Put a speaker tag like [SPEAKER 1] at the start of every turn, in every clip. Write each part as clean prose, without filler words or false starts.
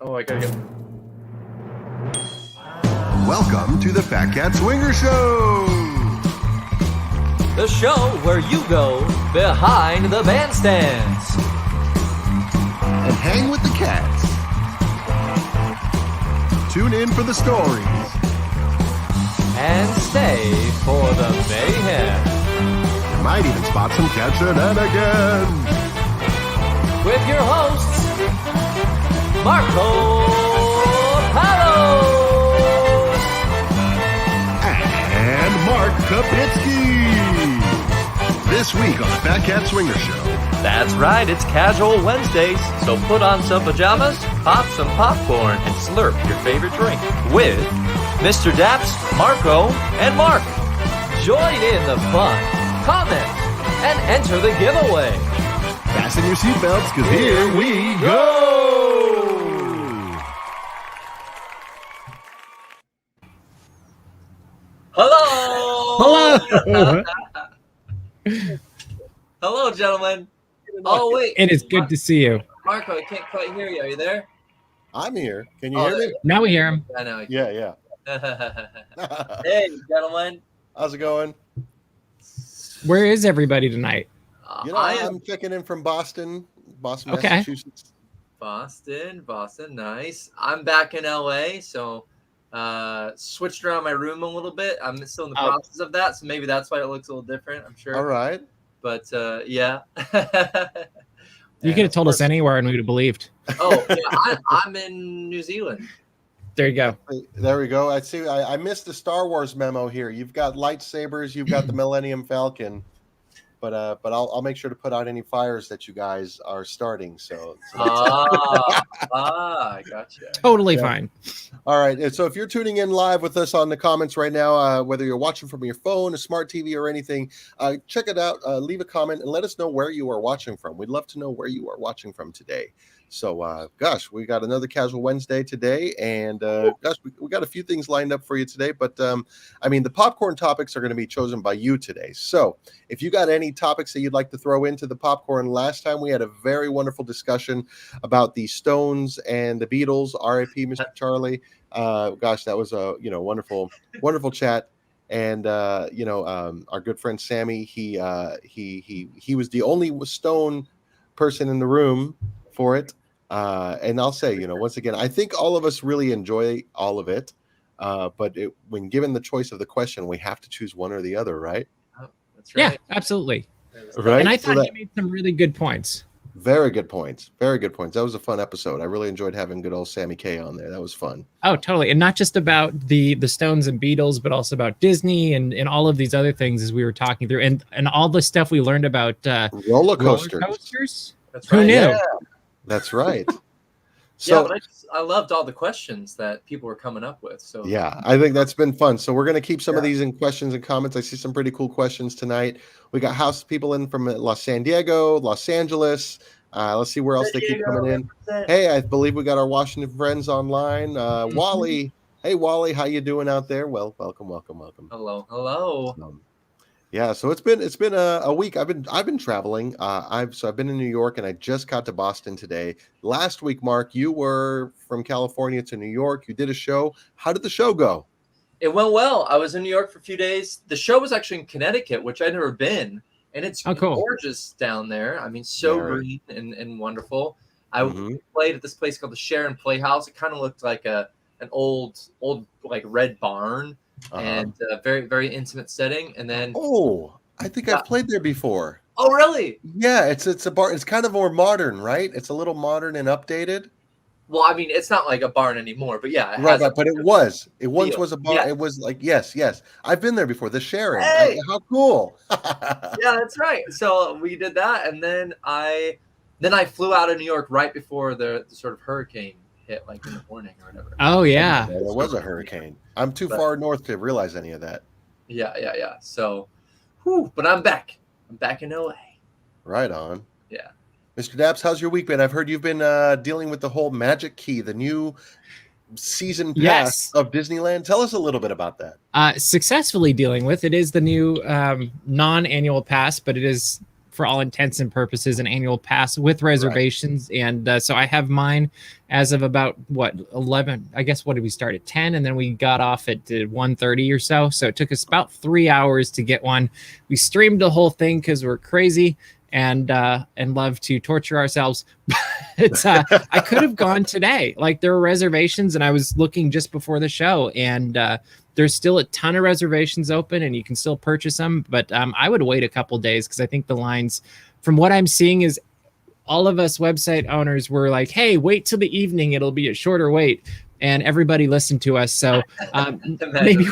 [SPEAKER 1] Oh, I gotta get.
[SPEAKER 2] Welcome to the Phat Cat Swinger Show!
[SPEAKER 3] The show where you go behind the bandstands
[SPEAKER 2] and hang with the cats. Tune in for the stories
[SPEAKER 3] and stay for the mayhem.
[SPEAKER 2] You might even spot some cat shenanigans.
[SPEAKER 3] With your hosts, Marco Palos
[SPEAKER 2] and Mark Kapitsky. This week on the Phat Cat Swinger Show.
[SPEAKER 3] That's right, it's Casual Wednesdays, so put on some pajamas, pop some popcorn, and slurp your favorite drink with Mr. Daps, Marco, and Mark. Join in the fun, comment, and enter the giveaway.
[SPEAKER 2] Fasten your seatbelts, because here we go!
[SPEAKER 3] Hello!
[SPEAKER 4] Hello!
[SPEAKER 3] Hello, gentlemen. Oh, wait.
[SPEAKER 4] It is good to see you.
[SPEAKER 3] Marco, I can't quite hear you. Are you there?
[SPEAKER 5] I'm here. Can you hear me?
[SPEAKER 4] Now we hear him.
[SPEAKER 3] I know.
[SPEAKER 5] Yeah.
[SPEAKER 3] Hey, gentlemen.
[SPEAKER 5] How's it going?
[SPEAKER 4] Where is everybody tonight?
[SPEAKER 5] I'm checking in from Boston,
[SPEAKER 4] Okay.
[SPEAKER 5] Massachusetts.
[SPEAKER 3] Boston, nice. I'm back in LA, so switched around my room a little bit. I'm still in the process of that, so maybe that's why it looks a little different, I'm sure.
[SPEAKER 5] All right.
[SPEAKER 3] But yeah.
[SPEAKER 4] You could have told us anywhere and we would have believed.
[SPEAKER 3] Oh, yeah, I'm in New Zealand.
[SPEAKER 4] There you go.
[SPEAKER 5] There we go. I see. I missed the Star Wars memo here. You've got lightsabers. You've got the Millennium Falcon. But I'll make sure to put out any fires that you guys are starting. So
[SPEAKER 3] I gotcha.
[SPEAKER 4] Totally fine.
[SPEAKER 5] All right. And so if you're tuning in live with us on the comments right now, whether you're watching from your phone, a smart TV, or anything, check it out. Leave a comment and let us know where you are watching from. We'd love to know where you are watching from today. So, gosh, we got another Casual Wednesday today, and gosh, we got a few things lined up for you today. But the popcorn topics are going to be chosen by you today. So, if you got any topics that you'd like to throw into the popcorn, last time we had a very wonderful discussion about the Stones and the Beatles. R.I.P. Mr. Charlie. Gosh, that was a wonderful chat. And our good friend Sammy, he was the only Stone person in the room for it. And I'll say, once again, I think all of us really enjoy all of it. But when given the choice of the question, we have to choose one or the other, right?
[SPEAKER 3] Oh, that's right.
[SPEAKER 4] Yeah, absolutely.
[SPEAKER 5] Right.
[SPEAKER 4] And I thought you made some really good points.
[SPEAKER 5] Very good points. Very good points. That was a fun episode. I really enjoyed having good old Sammy K on there. That was fun.
[SPEAKER 4] Oh, totally. And not just about the Stones and Beatles, but also about Disney and all of these other things as we were talking through. And all the stuff we learned about
[SPEAKER 5] roller coasters.
[SPEAKER 3] That's
[SPEAKER 4] Who
[SPEAKER 3] right.
[SPEAKER 4] knew?
[SPEAKER 5] Yeah, that's right. So,
[SPEAKER 3] but I loved all the questions that people were coming up with. So
[SPEAKER 5] yeah, I think that's been fun. So we're going to keep some of these in questions and comments. I see some pretty cool questions tonight. We got house people in from San Diego, Los Angeles. Let's see where else they keep coming in. Hey, I believe we got our Washington friends online. Wally. Hey, Wally, how you doing out there? Well, welcome.
[SPEAKER 3] Hello.
[SPEAKER 5] Yeah, so it's been a week. I've been traveling. I've been in New York and I just got to Boston today. Last week, Mark, you were from California to New York. You did a show. How did the show go?
[SPEAKER 3] It went well. I was in New York for a few days. The show was actually in Connecticut, which I'd never been, and it's
[SPEAKER 4] cool.
[SPEAKER 3] gorgeous down there. I mean, so green and wonderful. I played at this place called the Sharon Playhouse. It kind of looked like an old like red barn. And very, very intimate setting. And then
[SPEAKER 5] I think I've played there before.
[SPEAKER 3] Oh, really?
[SPEAKER 5] Yeah, it's a bar. It's kind of more modern, right? It's a little modern and updated.
[SPEAKER 3] Well, I mean, it's not like a barn anymore, but yeah,
[SPEAKER 5] But it was. It once was a bar.
[SPEAKER 3] Yeah.
[SPEAKER 5] It was like yes. I've been there before. The Sharon.
[SPEAKER 3] Hey!
[SPEAKER 5] How cool!
[SPEAKER 3] Yeah, that's right. So we did that, and then I flew out of New York right before the sort of hurricane hit, like in the morning or whatever.
[SPEAKER 4] Oh, yeah.
[SPEAKER 5] There was a hurricane. I'm too far north to realize any of that.
[SPEAKER 3] Yeah. So, but I'm back. I'm back in LA.
[SPEAKER 5] Right on.
[SPEAKER 3] Yeah.
[SPEAKER 5] Mr. Daps, how's your week been? I've heard you've been dealing with the whole Magic Key, the new season pass of Disneyland. Tell us a little bit about that.
[SPEAKER 4] Successfully dealing with. It is the new non-annual pass, but it is for all intents and purposes, an annual pass with reservations. Right. And so I have mine as of about 11. I guess what did we start at 10, and then we got off at 1:30 or so. So it took us about 3 hours to get one. We streamed the whole thing because we're crazy and love to torture ourselves. But I could have gone today. Like, there were reservations, and I was looking just before the show, and there's still a ton of reservations open, and you can still purchase them. But I would wait a couple days, because I think the lines, from what I'm seeing, is all of us website owners were like, hey, wait till the evening. It'll be a shorter wait. And everybody listened to us. So maybe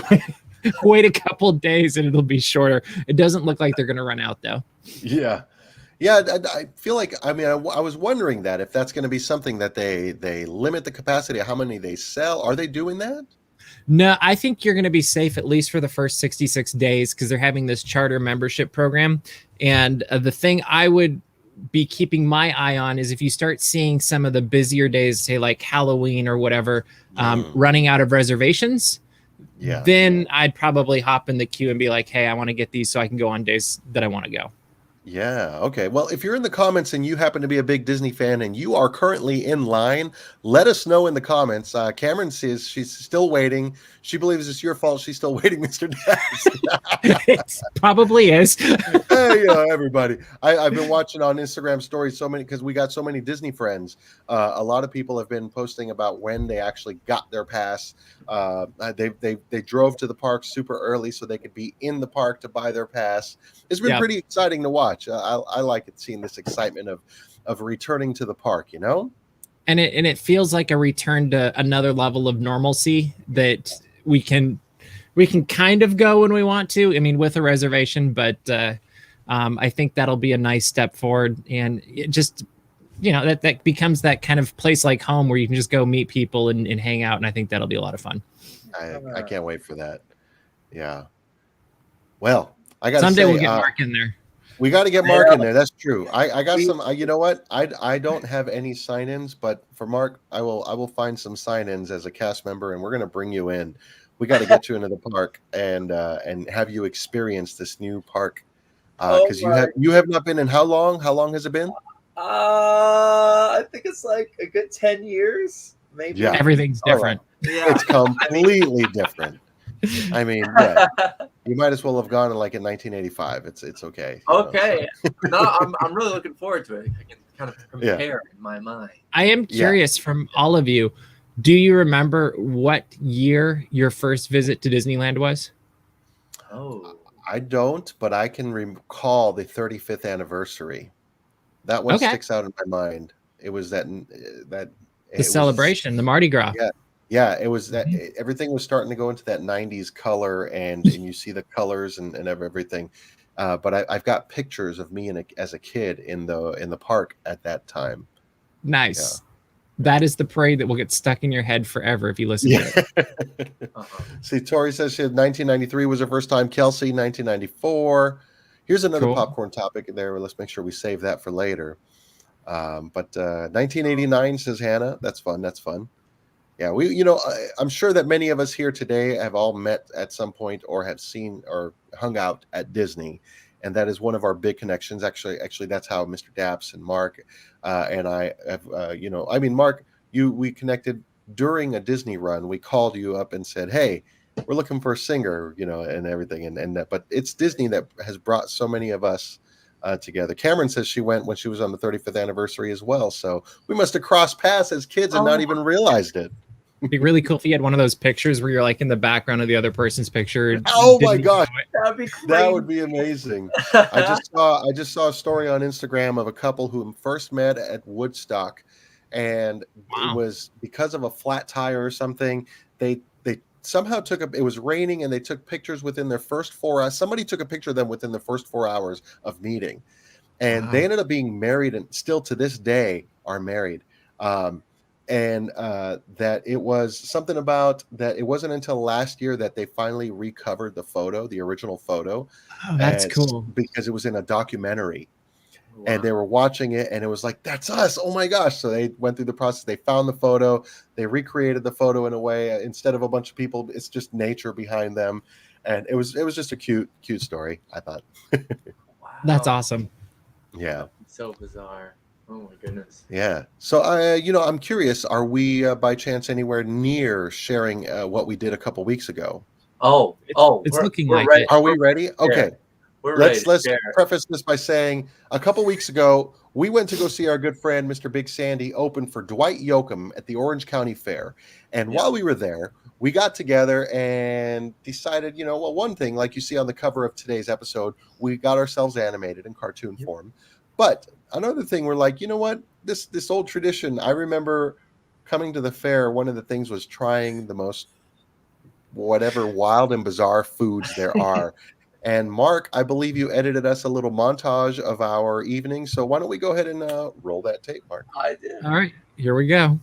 [SPEAKER 4] wait a couple days and it'll be shorter. It doesn't look like they're going to run out, though.
[SPEAKER 5] Yeah. Yeah, I feel like, I mean, I was wondering that if that's going to be something that they limit the capacity of how many they sell. Are they doing that?
[SPEAKER 4] No, I think you're going to be safe at least for the first 66 days, because they're having this charter membership program. And the thing I would be keeping my eye on is if you start seeing some of the busier days, say like Halloween or whatever, running out of reservations, then I'd probably hop in the queue and be like, hey, I want to get these so I can go on days that I want to go.
[SPEAKER 5] Yeah. Okay. Well, if you're in the comments and you happen to be a big Disney fan and you are currently in line, let us know in the comments. Cameron says she's still waiting. She believes it's your fault. She's still waiting, Mr. Dax.
[SPEAKER 4] It probably is.
[SPEAKER 5] Hey, everybody. I've been watching on Instagram stories so many, because we got so many Disney friends. A lot of people have been posting about when they actually got their pass. They drove to the park super early so they could be in the park to buy their pass. It's been pretty exciting to watch. I like it, seeing this excitement of returning to the park, you know?
[SPEAKER 4] And it feels like a return to another level of normalcy that we can kind of go when we want to. I mean, with a reservation, but I think that'll be a nice step forward. And it just, that becomes that kind of place like home where you can just go meet people and hang out. And I think that'll be a lot of fun.
[SPEAKER 5] I can't wait for that. Yeah. Well, I got
[SPEAKER 4] someday we'll get Mark in there.
[SPEAKER 5] We got to get Mark in there. That's true. I got some. You know what? I don't have any sign-ins, but for Mark, I will find some sign-ins as a cast member, and we're gonna bring you in. We got to get you into the park and have you experience this new park, because you have not been in how long? How long has it been?
[SPEAKER 3] I think it's like a good 10 years, maybe.
[SPEAKER 4] Yeah. Everything's different.
[SPEAKER 5] Right. Yeah. It's completely different. I mean, you might as well have gone in 1985. It's okay.
[SPEAKER 3] Okay. No, I'm really looking forward to it. I can kind of compare in my mind.
[SPEAKER 4] I am curious from all of you. Do you remember what year your first visit to Disneyland was?
[SPEAKER 3] Oh,
[SPEAKER 5] I don't, but I can recall the 35th anniversary. That one sticks out in my mind. It was that
[SPEAKER 4] celebration, the Mardi Gras.
[SPEAKER 5] Yeah, it was that everything was starting to go into that 90s color, and you see the colors and everything. But I've got pictures of me as a kid in the park at that time.
[SPEAKER 4] Nice. Yeah. That is the parade that will get stuck in your head forever if you listen to it.
[SPEAKER 5] See, Tori says she had 1993 was her first time. Kelsey, 1994. Here's another popcorn topic there. Let's make sure we save that for later. But 1989, says Hannah. That's fun. Yeah, I'm sure that many of us here today have all met at some point or have seen or hung out at Disney, and that is one of our big connections. Actually, that's how Mr. Daps and Mark and I have. Mark, we connected during a Disney run. We called you up and said, "Hey, we're looking for a singer," and everything, and that. But it's Disney that has brought so many of us together. Cameron says she went when she was on the 35th anniversary as well. So we must have crossed paths as kids and not even realized it.
[SPEAKER 4] It'd be really cool if you had one of those pictures where you're like in the background of the other person's picture.
[SPEAKER 5] Oh my gosh, that would be amazing. I just saw a story on Instagram of a couple who first met at Woodstock, and it was because of a flat tire or something. They somehow it was raining, and they took pictures within their first 4 hours. Somebody took a picture of them within the first 4 hours of meeting, and they ended up being married, and still to this day are married. And that it was something about that. It wasn't until last year that they finally recovered the original photo.
[SPEAKER 4] Oh, that's cool.
[SPEAKER 5] Because it was in a documentary. Wow. And they were watching it, and it was like, that's us. Oh my gosh. So they went through the process. They found the photo. They recreated the photo in a way. Instead of a bunch of people, it's just nature behind them. And it was just a cute story, I thought.
[SPEAKER 4] Wow. That's awesome.
[SPEAKER 5] Yeah.
[SPEAKER 3] So bizarre. Oh my goodness.
[SPEAKER 5] Yeah. So, I'm curious, are we by chance anywhere near sharing what we did a couple weeks ago?
[SPEAKER 4] It's looking
[SPEAKER 3] we're
[SPEAKER 4] like
[SPEAKER 3] ready.
[SPEAKER 4] it.
[SPEAKER 5] Are we ready? Okay.
[SPEAKER 3] We're ready
[SPEAKER 5] Let's
[SPEAKER 3] to share.
[SPEAKER 5] preface this by saying a couple weeks ago, we went to go see our good friend, Mr. Big Sandy, open for Dwight Yoakam at the Orange County Fair. And while we were there, we got together and decided, one thing, like you see on the cover of today's episode, we got ourselves animated in cartoon form. But another thing, we're like, you know what? This old tradition, I remember coming to the fair, one of the things was trying the most whatever wild and bizarre foods there are. And Mark, I believe you edited us a little montage of our evening. So why don't we go ahead and roll that tape, Mark?
[SPEAKER 3] I did.
[SPEAKER 4] All right, here we go.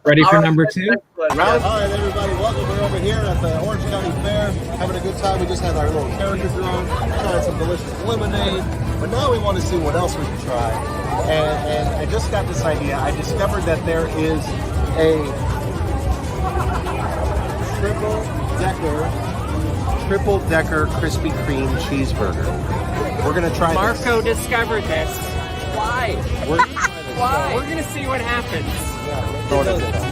[SPEAKER 4] Ready for number 2?
[SPEAKER 5] All right, everybody, welcome. We're over here at the Orange County Fair, having a good time. We just had our little character drone, trying some delicious lemonade, but now we want to see what else we can try. And I just got this idea. I discovered that there is a triple decker Krispy Kreme cheeseburger. We're gonna try
[SPEAKER 4] Marco discovered this. Why?
[SPEAKER 5] this. We're gonna try this.
[SPEAKER 4] Why? We're gonna see what happens.
[SPEAKER 5] Throw it in there.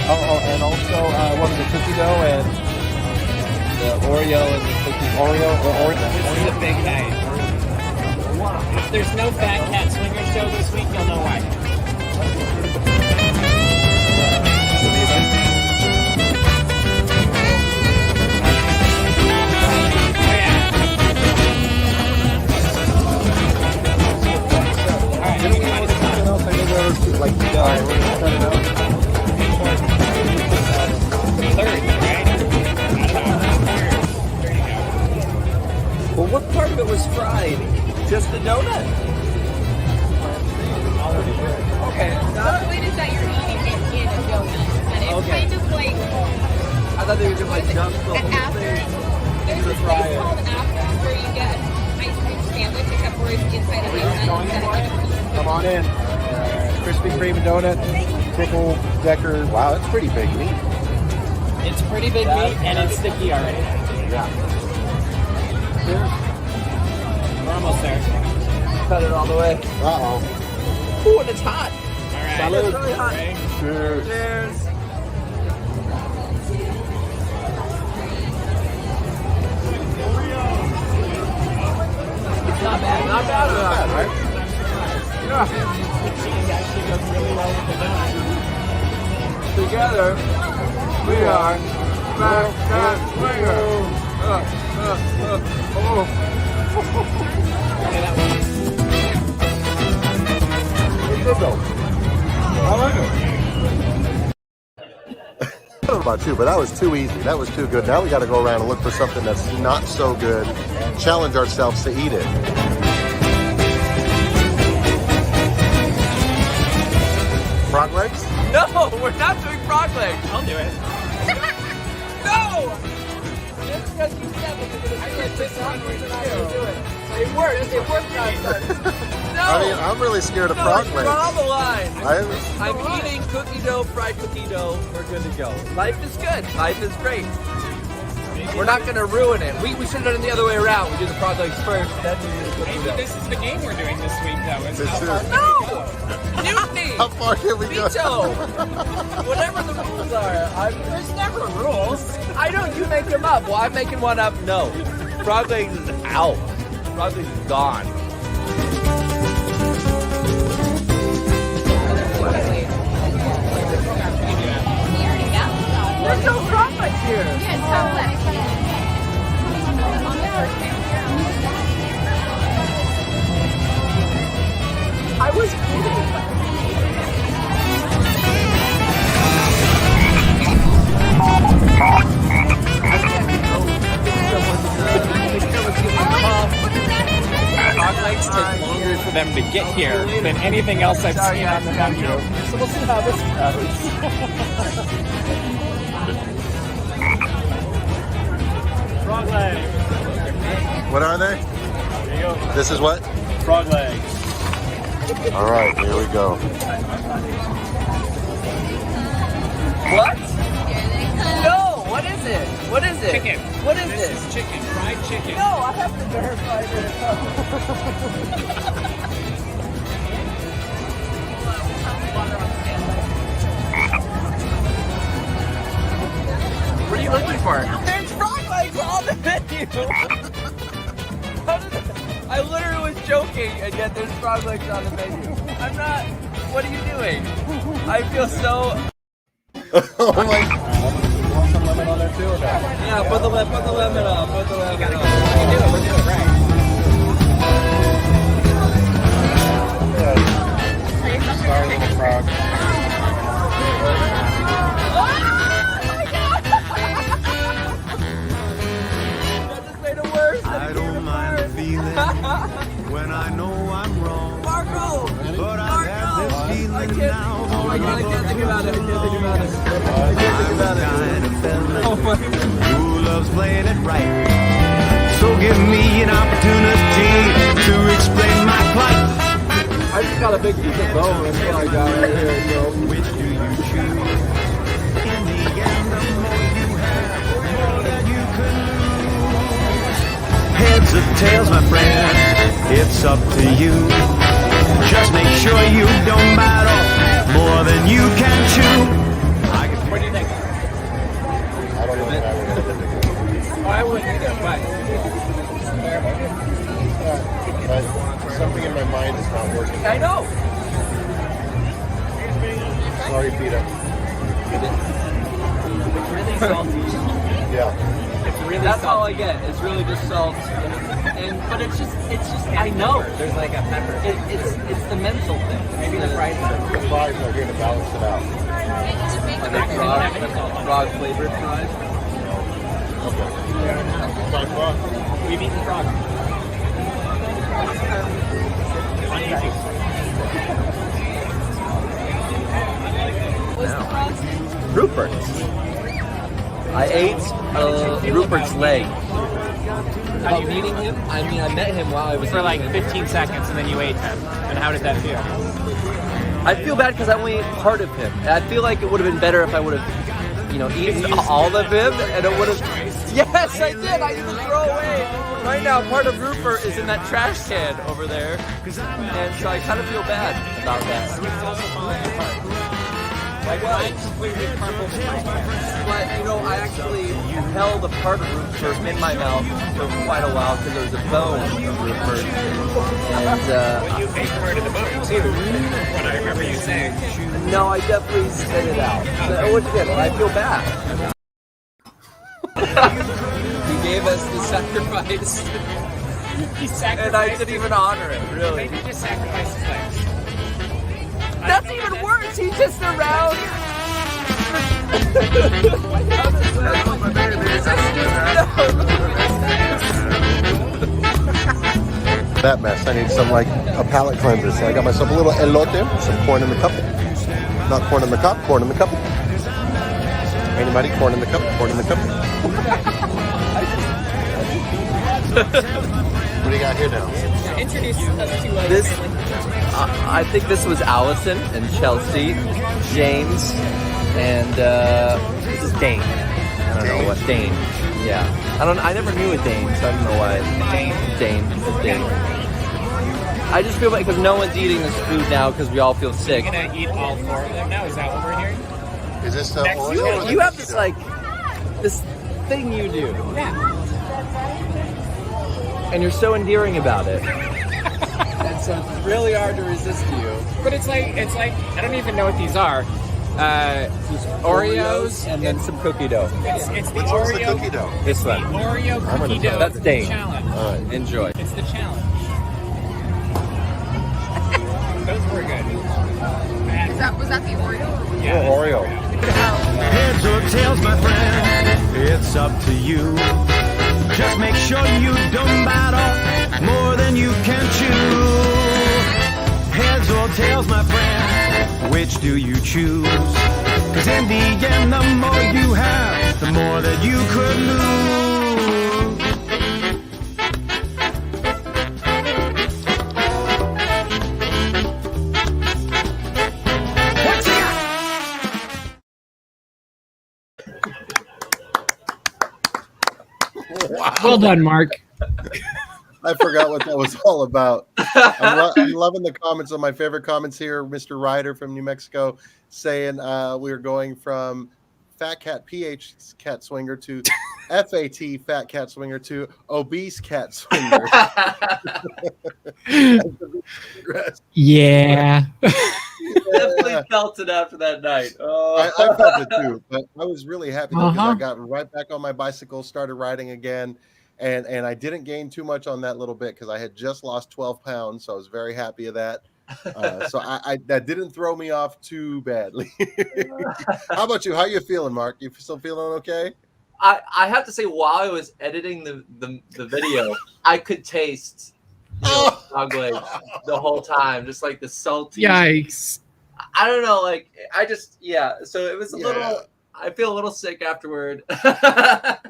[SPEAKER 5] Oh, and also, what was it, cookie dough and the Oreo and the cookie Oreo?
[SPEAKER 4] This is a big night. If there's no Phat Cat Swinger show this week, you'll know why.
[SPEAKER 5] Like, we're gonna cut it out.
[SPEAKER 4] Third, right? There you go.
[SPEAKER 3] Well, what part of it was fried? Just the donut? Okay.
[SPEAKER 1] The point is that you're eating it in a donut. And it's kind of like
[SPEAKER 3] I thought they were just like dump the
[SPEAKER 1] an
[SPEAKER 3] whole
[SPEAKER 1] after.
[SPEAKER 3] thing.
[SPEAKER 1] There's this place called After where you get an ice cream sandwich, except for it's inside a donut instead of like a piece.
[SPEAKER 5] Come on in. Krispy Kreme donut, triple decker. Wow, that's pretty big meat.
[SPEAKER 4] It's pretty big meat and it's sticky already.
[SPEAKER 5] Yeah.
[SPEAKER 4] We're almost there.
[SPEAKER 3] Cut it all the way.
[SPEAKER 5] Uh-oh.
[SPEAKER 3] Ooh, and it's hot.
[SPEAKER 4] All right.
[SPEAKER 5] Salud.
[SPEAKER 3] It's really hot.
[SPEAKER 5] Cheers.
[SPEAKER 3] Cheers. It's not bad. Not bad at all, right? Yeah.
[SPEAKER 4] Cheese actually goes really well with the donut.
[SPEAKER 3] Together, we are Phat Cat Swinger.
[SPEAKER 5] I don't know about you, but that was too easy. That was too good. Now we got to go around and look for something that's not so good. Challenge ourselves to eat it. Frog legs?
[SPEAKER 3] No, we're not doing frog legs.
[SPEAKER 4] I'll do it.
[SPEAKER 3] No! Just because you said it, I said this one, we're going to do it. It worked. It worked last time. No!
[SPEAKER 5] I mean, I'm really scared of frog legs.
[SPEAKER 3] Draw the line.
[SPEAKER 5] I'm
[SPEAKER 3] eating cookie dough, fried cookie dough. We're good to go. Life is good. Life is great. We're not going to ruin it. We should have done it the other way around. We do the frog legs first, then we do the cookie dough.
[SPEAKER 4] This is the game we're doing this week, though. Is
[SPEAKER 5] This
[SPEAKER 4] how
[SPEAKER 5] is-
[SPEAKER 4] far
[SPEAKER 3] No! Mutiny!
[SPEAKER 5] How far can we go?
[SPEAKER 3] Veto! Whatever the rules are. There's never rules. I know, you make them up. Well, I'm making one up. No. Frog legs is out. Frog legs is gone. There's no frog legs here. I was kidding.
[SPEAKER 4] frog legs take longer for them to get here than anything else I've seen on the menu.
[SPEAKER 3] So we'll see how this goes.
[SPEAKER 6] Frog legs.
[SPEAKER 5] What are they?
[SPEAKER 6] There you go.
[SPEAKER 5] This is what?
[SPEAKER 6] Frog legs.
[SPEAKER 5] All right, here we go.
[SPEAKER 3] What? No, what is it? What is it?
[SPEAKER 4] Chicken.
[SPEAKER 3] What is
[SPEAKER 4] This
[SPEAKER 3] it?
[SPEAKER 4] is chicken, fried chicken.
[SPEAKER 3] No, I have to verify What are you looking for? There's frog legs on the menu. I literally was joking, and yet there's frog legs on the menu. I'm not. What are you doing? I feel so.
[SPEAKER 5] Oh my!
[SPEAKER 6] Want some lemon on there too or not?
[SPEAKER 3] Yeah, put the lemon on. Put the lemon on.
[SPEAKER 4] We're doing it right.
[SPEAKER 5] Sorry, little frog.
[SPEAKER 3] That just made it worse.
[SPEAKER 7] I don't mind the feeling when I know I'm wrong.
[SPEAKER 3] Marco!
[SPEAKER 7] But I have this feeling now.
[SPEAKER 3] Oh my god, I can't think about it. I can't think about it. I can't think about it.
[SPEAKER 7] Kind of fella
[SPEAKER 3] Oh my god.
[SPEAKER 7] who loves playing it right. So give me an opportunity to explain my plight.
[SPEAKER 3] I just got a big piece of bone. That's what I got right here. So.
[SPEAKER 7] Which do you choose? In the end, the more you have, the more that you can lose. Heads or tails, my friend, it's up to you. Just make sure you don't bite off more than you can chew.
[SPEAKER 4] What do you think?
[SPEAKER 5] I don't know what I would have.
[SPEAKER 4] I wouldn't either, but
[SPEAKER 5] But something in my mind is not working.
[SPEAKER 3] I know.
[SPEAKER 5] Sorry, Peter.
[SPEAKER 3] It's really salty.
[SPEAKER 5] Yeah.
[SPEAKER 4] it's really
[SPEAKER 3] That's all I
[SPEAKER 4] salty.
[SPEAKER 3] get. It's really just salt. But it's just. I know.
[SPEAKER 4] There's like a pepper.
[SPEAKER 3] It's the mental thing.
[SPEAKER 4] Maybe the fries are.
[SPEAKER 5] The fries are here to balance it out.
[SPEAKER 3] Are they frog flavored fries?
[SPEAKER 5] Okay. Fried frog.
[SPEAKER 4] We've eaten frog. On YouTube.
[SPEAKER 1] Was the frog's name?
[SPEAKER 3] Rupert's. I ate Rupert's leg. About meeting him? I mean, I met him while I was
[SPEAKER 4] For like
[SPEAKER 3] eating him.
[SPEAKER 4] 15 seconds, and then you ate him. And how did that feel?
[SPEAKER 3] I feel bad because I only ate part of him. And I feel like it would have been better if I would have, eaten all of him, and it would have. Yes, I did. I didn't throw away. Right now, part of Rupert is in that trash can over there, and so I kind of feel bad about that.
[SPEAKER 4] Like, I completely crumbled in my hand.
[SPEAKER 3] But I actually held a part of Rupert in my mouth for quite a while because there was a bone of Rupert, and
[SPEAKER 4] You ate part of the bone, too. What I remember you saying.
[SPEAKER 3] no, I definitely spit it out. Which again, I feel bad. He gave us the sacrifice.
[SPEAKER 4] He
[SPEAKER 3] and I didn't even honor it. Really.
[SPEAKER 4] Maybe just sacrifice his legs.
[SPEAKER 3] That's even worse. He's just around.
[SPEAKER 5] That mess. I need some like a palate cleanser. So I got myself a little elote, some corn in the cup. Not corn in the cup, corn in the cup. Anybody? Corn in the cup, corn in the cup. What do you got here now?
[SPEAKER 1] Introduce us to
[SPEAKER 3] This, I think this was Allison and Chelsea, James, and this is Dane. I don't know what Dane. Yeah, I never knew a Dane, so I don't know why. Dane. I just feel like because no one's eating this food now because we all feel sick.
[SPEAKER 4] You're gonna eat all 4 of them now? Is that what we're hearing?
[SPEAKER 5] Is this the
[SPEAKER 4] Next
[SPEAKER 5] Oreo? or the
[SPEAKER 3] You have this
[SPEAKER 5] Cheeto?
[SPEAKER 3] like this thing you do,
[SPEAKER 4] Yeah.
[SPEAKER 3] and you're so endearing about it. And so it's really hard to resist you.
[SPEAKER 4] But it's like I don't even know what these are. Oreos
[SPEAKER 3] and then some cookie dough.
[SPEAKER 4] It's the
[SPEAKER 5] Which one's the
[SPEAKER 4] Oreo.
[SPEAKER 5] cookie dough?
[SPEAKER 3] This
[SPEAKER 4] The
[SPEAKER 3] one.
[SPEAKER 4] Oreo
[SPEAKER 5] I'm
[SPEAKER 4] cookie
[SPEAKER 5] gonna
[SPEAKER 4] dough
[SPEAKER 3] That's Dane.
[SPEAKER 4] challenge.
[SPEAKER 5] All right.
[SPEAKER 3] Enjoy.
[SPEAKER 4] It's the challenge. Those were good.
[SPEAKER 1] was that the Oreo?
[SPEAKER 4] Yeah.
[SPEAKER 5] Oreo.
[SPEAKER 7] Heads or tails, my friend, it's up to you. Just make sure you don't bite off more than you can chew. Heads or tails, my friend, which do you choose? 'Cause in the end, the more you have, the more that you could lose.
[SPEAKER 5] Wow.
[SPEAKER 4] Well done, Mark.
[SPEAKER 5] I forgot what that was all about. I'm loving the comments on my favorite comments here. Mr. Ryder from New Mexico saying we're going from Phat Cat Cat Swinger to FAT Phat Cat Swinger to Obese Cat Swinger.
[SPEAKER 4] Yeah.
[SPEAKER 3] Definitely felt it after that night.
[SPEAKER 5] I felt it too, but I was really happy because
[SPEAKER 4] Uh-huh.
[SPEAKER 5] I got right back on my bicycle, started riding again, and I didn't gain too much on that little bit because I had just lost 12 pounds, so I was very happy of that. So I that didn't throw me off too badly. How about you? How you feeling, Mark? You still feeling okay?
[SPEAKER 3] I have to say, while I was editing the video, I could taste dog legs the whole time, just like the salty.
[SPEAKER 4] Yikes.
[SPEAKER 3] I don't know, like so it was a little. I feel a little sick afterward.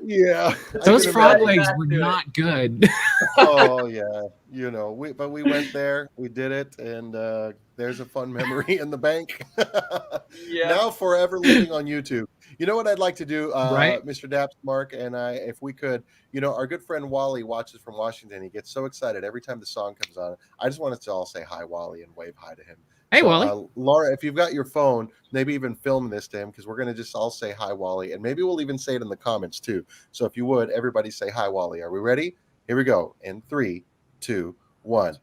[SPEAKER 5] Yeah.
[SPEAKER 4] Those
[SPEAKER 5] I can
[SPEAKER 4] frog
[SPEAKER 5] imagine.
[SPEAKER 4] legs
[SPEAKER 3] back
[SPEAKER 4] were
[SPEAKER 3] to it.
[SPEAKER 4] not good.
[SPEAKER 5] Oh yeah, but we went there, we did it, and there's a fun memory in the bank.
[SPEAKER 3] Yeah.
[SPEAKER 5] Now forever living on YouTube. You know what I'd like to do,
[SPEAKER 4] Right.
[SPEAKER 5] Mr. Daps, Mark, and I, if we could, our good friend Wally watches from Washington. He gets so excited every time the song comes on. I just want us to all say hi, Wally, and wave hi to him.
[SPEAKER 4] Hey,
[SPEAKER 5] So,
[SPEAKER 4] Wally.
[SPEAKER 5] Laura, if you've got your phone, maybe even film this to him because we're going to just all say hi, Wally, and maybe we'll even say it in the comments too. So if you would, everybody say hi, Wally. Are we ready? Here we go. In 3, 2, 1.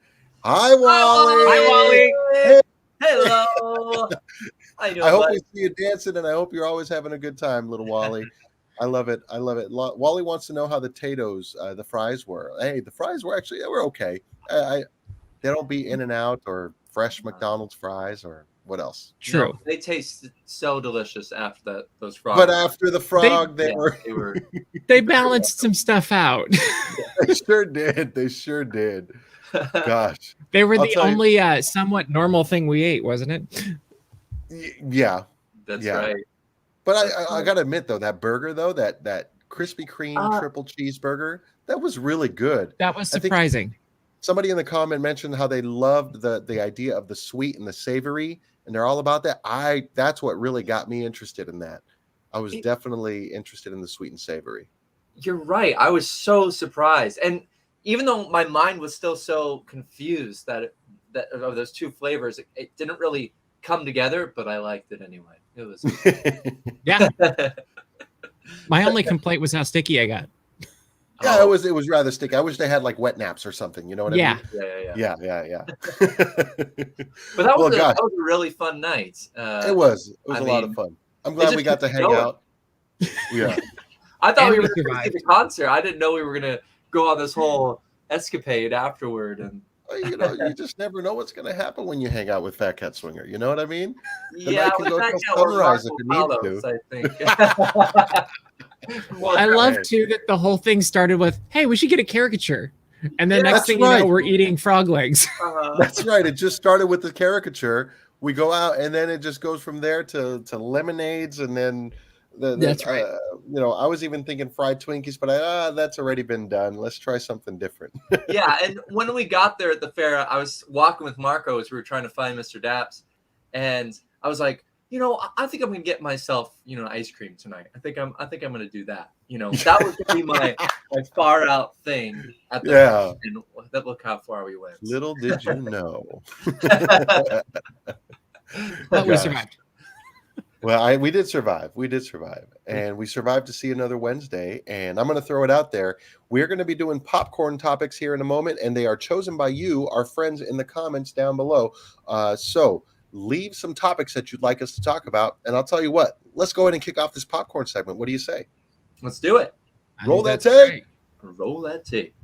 [SPEAKER 5] Hi, Wally.
[SPEAKER 4] Hi, Wally.
[SPEAKER 3] Hello. How you doing,
[SPEAKER 5] I hope
[SPEAKER 3] bud?
[SPEAKER 5] we see you dancing, and I hope you're always having a good time, little Wally. I love it. I love it. Wally wants to know how the potatoes, the fries were. Hey, the fries were actually they were okay. They don't be In and Out or fresh McDonald's fries or what else.
[SPEAKER 4] True.
[SPEAKER 3] No, they taste so delicious after those frogs.
[SPEAKER 5] But after the frog, they
[SPEAKER 3] they were.
[SPEAKER 4] They balanced some stuff out.
[SPEAKER 5] they sure did. They sure did. Gosh.
[SPEAKER 4] They were
[SPEAKER 5] I'll
[SPEAKER 4] the
[SPEAKER 5] tell you-
[SPEAKER 4] only somewhat normal thing we ate, wasn't it?
[SPEAKER 5] Yeah.
[SPEAKER 3] That's
[SPEAKER 5] Yeah.
[SPEAKER 3] right.
[SPEAKER 5] But I gotta admit though, that burger though, that Krispy Kreme triple cheeseburger, that was really good.
[SPEAKER 4] That was
[SPEAKER 5] I think-
[SPEAKER 4] surprising.
[SPEAKER 5] Somebody in the comment mentioned how they loved the idea of the sweet and the savory, and they're all about that. That's what really got me interested in that. I was definitely interested in the sweet and savory.
[SPEAKER 3] You're right. I was so surprised, and even though my mind was still so confused that of those two flavors, it didn't really come together. But I liked it anyway. It was.
[SPEAKER 4] Yeah. My only complaint was how sticky I got.
[SPEAKER 5] Yeah, it was rather sticky. I wish they had like wet naps or something. You know what I
[SPEAKER 4] Yeah.
[SPEAKER 5] mean?
[SPEAKER 3] Yeah.
[SPEAKER 5] Yeah.
[SPEAKER 3] But that
[SPEAKER 5] Well,
[SPEAKER 3] was
[SPEAKER 5] gosh.
[SPEAKER 3] a really fun night.
[SPEAKER 5] It was
[SPEAKER 3] I
[SPEAKER 5] a lot of
[SPEAKER 3] mean,
[SPEAKER 5] fun. I'm glad
[SPEAKER 3] just
[SPEAKER 5] we got to
[SPEAKER 3] keeps
[SPEAKER 5] hang
[SPEAKER 3] going.
[SPEAKER 5] out. Yeah.
[SPEAKER 3] I thought
[SPEAKER 4] And
[SPEAKER 3] we
[SPEAKER 4] we
[SPEAKER 3] were going to see
[SPEAKER 4] survived.
[SPEAKER 3] the concert. I didn't know we were going to go on this whole escapade afterward, and
[SPEAKER 5] You just never know what's going to happen when you hang out with Fat Cat Swinger. You know what I mean? The
[SPEAKER 3] yeah,
[SPEAKER 5] night can
[SPEAKER 3] with
[SPEAKER 5] go
[SPEAKER 3] that
[SPEAKER 5] till
[SPEAKER 3] cat or
[SPEAKER 5] sunrise if
[SPEAKER 3] Marco
[SPEAKER 5] you need
[SPEAKER 3] Palos,
[SPEAKER 5] to.
[SPEAKER 3] I think. Well,
[SPEAKER 4] I love
[SPEAKER 5] man.
[SPEAKER 4] too that the whole thing started with, "Hey, we should get a caricature," and then
[SPEAKER 3] Yeah.
[SPEAKER 4] next
[SPEAKER 5] That's
[SPEAKER 4] thing you know,
[SPEAKER 5] right.
[SPEAKER 4] we're eating frog legs.
[SPEAKER 5] That's right. It just started with the caricature. We go out, and then it just goes from there to lemonades, and then
[SPEAKER 4] That's right.
[SPEAKER 5] I was even thinking fried Twinkies, but that's already been done. Let's try something different.
[SPEAKER 3] yeah, and when we got there at the fair, I was walking with Marco as we were trying to find Mr. Daps, and I was like, I think I'm gonna get myself, ice cream tonight. I think I'm gonna do that. That was gonna be my far out thing at the
[SPEAKER 5] Yeah.
[SPEAKER 3] fair, and look how far we went.
[SPEAKER 5] Little did you know.
[SPEAKER 4] But we
[SPEAKER 5] Gosh.
[SPEAKER 4] survived.
[SPEAKER 5] Well, we did survive. We did survive. And we survived to see another Wednesday. And I'm going to throw it out there. We're going to be doing popcorn topics here in a moment, and they are chosen by you, our friends, in the comments down below. So leave some topics that you'd like us to talk about. And I'll tell you what, let's go ahead and kick off this popcorn segment. What do you say?
[SPEAKER 3] Let's do it.
[SPEAKER 4] I
[SPEAKER 5] Roll
[SPEAKER 4] think
[SPEAKER 5] that
[SPEAKER 4] that's
[SPEAKER 5] tape.
[SPEAKER 4] right.
[SPEAKER 3] Roll that tape.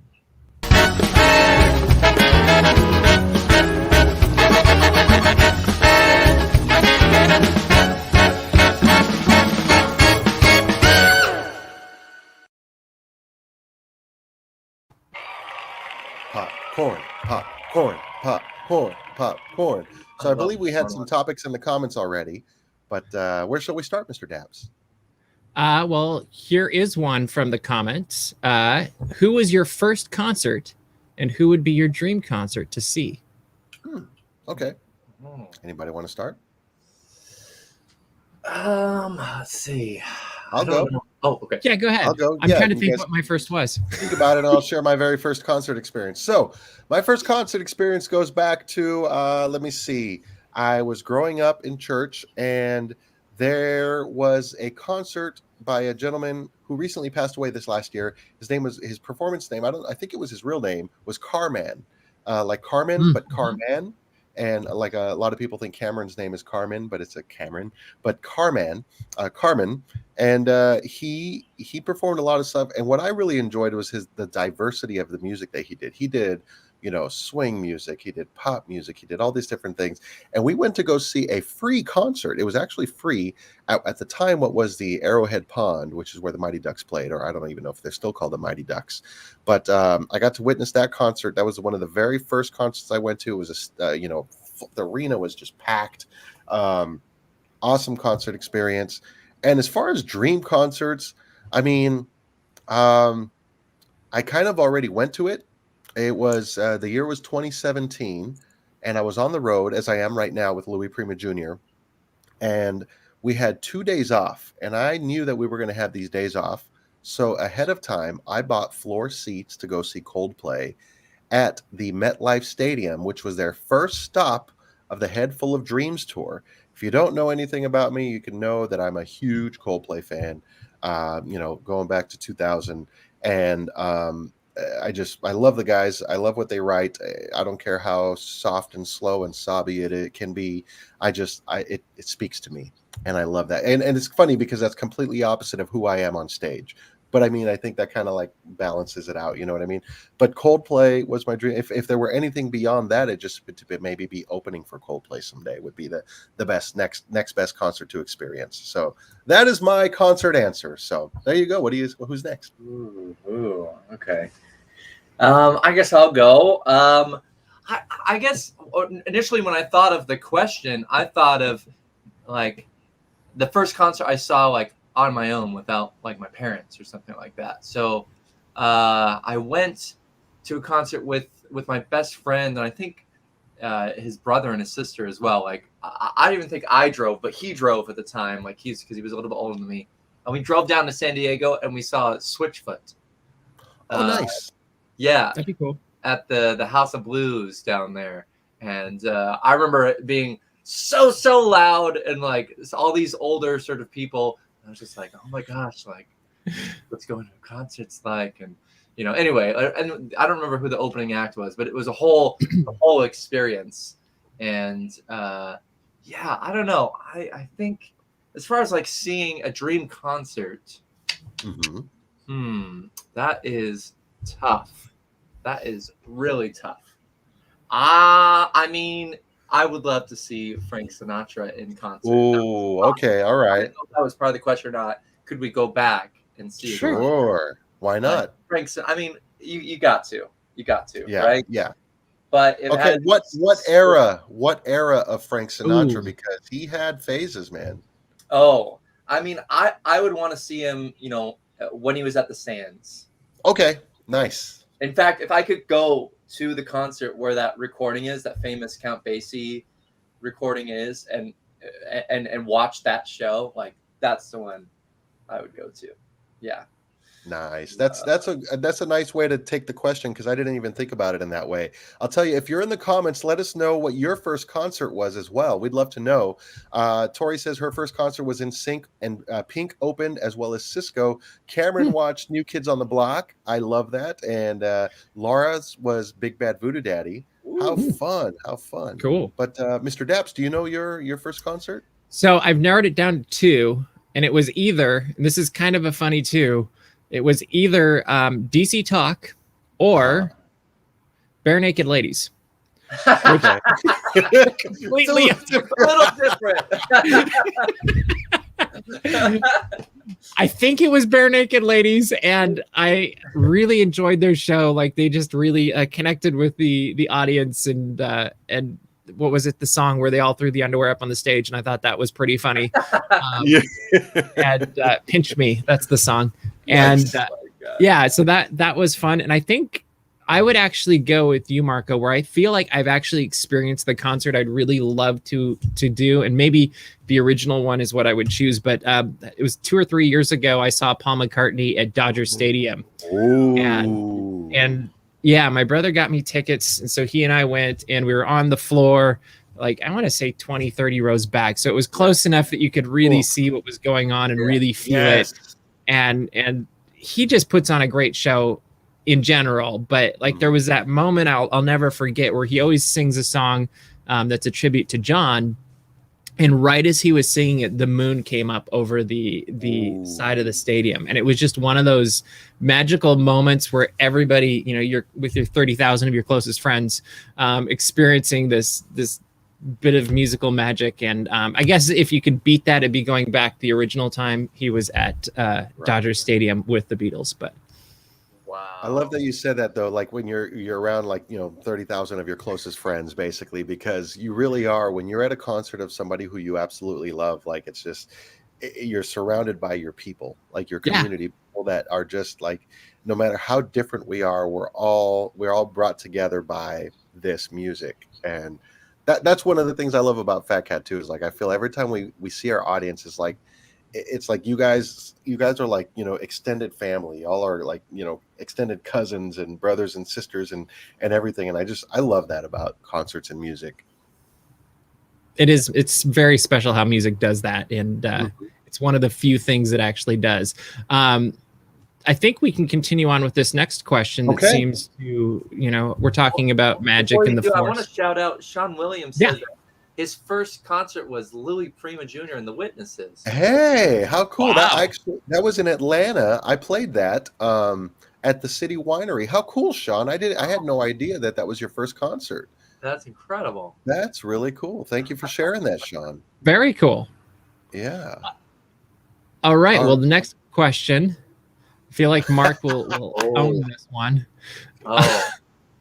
[SPEAKER 5] Popcorn, popcorn, popcorn, popcorn. So I believe we had some topics in the comments already. But where shall we start, Mr. Daps?
[SPEAKER 4] Well, here is one from the comments. Who was your first concert, and who would be your dream concert to see?
[SPEAKER 5] Okay. Anybody want to start?
[SPEAKER 3] Let's see.
[SPEAKER 5] I'll go.
[SPEAKER 3] Oh, okay.
[SPEAKER 4] Yeah, go ahead.
[SPEAKER 5] I'll go.
[SPEAKER 4] I'm
[SPEAKER 5] Yeah,
[SPEAKER 4] trying to
[SPEAKER 5] you
[SPEAKER 4] think
[SPEAKER 5] guys-
[SPEAKER 4] what my first was.
[SPEAKER 5] Think about it, and I'll share my very first concert experience. So my first concert experience goes back to, let me see. I was growing up in church, and there was a concert by a gentleman who recently passed away this last year. His performance name, I think it was his real name, was Carman. Like Carmen, but Carman. And like a lot of people think Cameron's name is Carmen, but it's a Cameron. But Carman. And he performed a lot of stuff. And what I really enjoyed was the diversity of the music that he did. He did, swing music. He did pop music. He did all these different things. And we went to go see a free concert. It was actually free at the time. What was the Arrowhead Pond, which is where the Mighty Ducks played, or I don't even know if they're still called the Mighty Ducks. But I got to witness that concert. That was one of the very first concerts I went to. It was the arena was just packed. Awesome concert experience. And as far as dream concerts, I mean, I kind of already went to it. It was the year was 2017, and I was on the road as I am right now with Louis Prima Jr. And we had 2 days off, and I knew that we were going to have these days off. So ahead of time, I bought floor seats to go see Coldplay at the MetLife Stadium, which was their first stop of the Head Full of Dreams tour. If you don't know anything about me, you can know that I'm a huge Coldplay fan, going back to 2000. And I love the guys. I love what they write. I don't care how soft and slow and sobby it can be. It speaks to me, and I love that. And it's funny because that's completely opposite of who I am on stage. But I mean, I think that kind of like balances it out. You know what I mean? But Coldplay was my dream. If there were anything beyond that, it just would maybe be opening for Coldplay someday would be the best next best concert to experience. So that is my concert answer. So there you go. Who's next?
[SPEAKER 3] Ooh, okay. I guess I'll go. I guess initially when I thought of the question, I thought of like the first concert I saw like on my own without like my parents or something like that. So I went to a concert with my best friend, and I think his brother and his sister as well. Like I don't even think I drove, but he drove at the time. Like because he was a little bit older than me, and we drove down to San Diego and we saw Switchfoot.
[SPEAKER 5] Oh, nice.
[SPEAKER 3] Yeah,
[SPEAKER 4] That'd be cool.
[SPEAKER 3] At the House of Blues down there, and I remember it being so loud and like all these older sort of people. I was just like, oh my gosh, like what's going to concerts like, and anyway, and I don't remember who the opening act was, but it was a whole experience, and I don't know, I think as far as like seeing a dream concert, that is tough. That is really tough. I mean, I would love to see Frank Sinatra in concert.
[SPEAKER 5] Ooh, okay, all
[SPEAKER 3] I
[SPEAKER 5] right,
[SPEAKER 3] didn't know if that was part of the question or not. Could we go back and see?
[SPEAKER 4] Sure.
[SPEAKER 5] sure. Why
[SPEAKER 3] But
[SPEAKER 5] not?
[SPEAKER 3] I mean, you got to,
[SPEAKER 5] Yeah,
[SPEAKER 3] right?
[SPEAKER 5] yeah.
[SPEAKER 3] But if it
[SPEAKER 5] Okay,
[SPEAKER 3] had
[SPEAKER 5] what era of Frank Sinatra?
[SPEAKER 4] Ooh.
[SPEAKER 5] Because he had phases, man.
[SPEAKER 3] Oh, I mean, I would want to see him, when he was at the Sands.
[SPEAKER 5] Okay, nice.
[SPEAKER 3] In fact, if I could go to the concert where that recording is, that famous Count Basie recording is, and watch that show, like that's the one I would go to. Yeah.
[SPEAKER 5] Nice. That's a nice way to take the question because I didn't even think about it in that way. I'll tell you, if you're in the comments, let us know what your first concert was as well. We'd love to know. Tori says her first concert was in Sync and Pink opened as well as Cisco. Cameron watched New Kids on the Block. I love that. And Laura's was Big Bad Voodoo Daddy. How fun! How fun!
[SPEAKER 4] Cool.
[SPEAKER 5] But Mr. Daps, do you know your first concert?
[SPEAKER 4] So I've narrowed it down to two, and it was either, and this is kind of a funny too, it was either DC Talk or Bare Naked Ladies.
[SPEAKER 5] Okay.
[SPEAKER 4] Completely
[SPEAKER 3] A little different.
[SPEAKER 4] I think it was Bare Naked Ladies, and I really enjoyed their show. Like they just really connected with the audience, and what was it? The song where they all threw the underwear up on the stage, and I thought that was pretty funny.
[SPEAKER 5] Yeah.
[SPEAKER 4] And Pinch Me, that's the song, and yeah, so that was fun, and I think I would actually go with you, Marco, where I feel like I've actually experienced the concert I'd really love to do, and maybe the original one is what I would choose. But it was 2 or 3 years ago I saw Paul McCartney at Dodger Stadium,
[SPEAKER 5] Ooh.
[SPEAKER 4] and yeah, my brother got me tickets, and so he and I went, and we were on the floor, like I want to say 20, 30 rows back, so it was close enough that you could really see what was going on and really feel it, and he just puts on a great show in general, but like there was that moment I'll never forget where he always sings a song that's a tribute to John, and right as he was singing it, the moon came up over the side of the stadium, and it was just one of those magical moments where everybody, you're with your 30,000 of your closest friends, experiencing this bit of musical magic. And I guess if you could beat that, it'd be going back the original time he was at Dodger Stadium with the Beatles. But
[SPEAKER 3] Wow.
[SPEAKER 5] I love that you said that though, like when you're around 30,000 of your closest friends, basically, because you really are, when you're at a concert of somebody who you absolutely love, like it's just you're surrounded by your people, like your community, people that are just like, no matter how different we are, we're all brought together by this music. And that's one of the things I love about Phat Cat too, is like I feel every time we see our audience is like, it's like you guys are like, extended family. Y'all are like, extended cousins and brothers and sisters and everything. And I love that about concerts and music.
[SPEAKER 4] it's very special how music does that. And it's one of the few things that actually does. I think we can continue on with this next question that seems to, we're talking about magic and the force.
[SPEAKER 3] I want to shout out Sean Williams. Says that his first concert was Louis Prima Jr. and the Witnesses.
[SPEAKER 5] Hey, how cool.
[SPEAKER 4] Wow.
[SPEAKER 5] That was in Atlanta. I played that at the City Winery. How cool, Sean. I had no idea that was your first concert.
[SPEAKER 3] That's incredible.
[SPEAKER 5] That's really cool. Thank you for sharing that, Sean.
[SPEAKER 4] Very cool.
[SPEAKER 5] Yeah.
[SPEAKER 4] All right. Well, the next question, I feel like Mark will own this one.
[SPEAKER 3] Oh.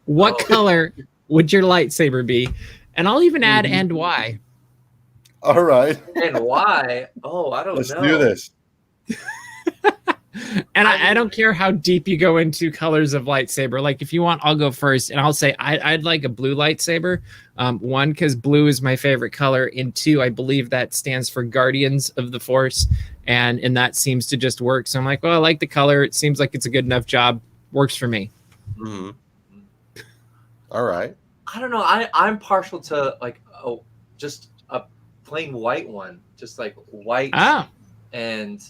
[SPEAKER 4] What color would your lightsaber be? And I'll even add and why.
[SPEAKER 5] All right.
[SPEAKER 3] And why? Oh, I don't know.
[SPEAKER 5] Let's do this.
[SPEAKER 4] And I don't care how deep you go into colors of lightsaber. Like if you want, I'll go first, and I'll say I'd like a blue lightsaber. One, because blue is my favorite color, and two, I believe that stands for Guardians of the Force, and that seems to just work. So I'm like, well, I like the color. It seems like it's a good enough job. Works for me.
[SPEAKER 5] Mm-hmm. All right.
[SPEAKER 3] I don't know. I'm partial to like just a plain white one, just like white and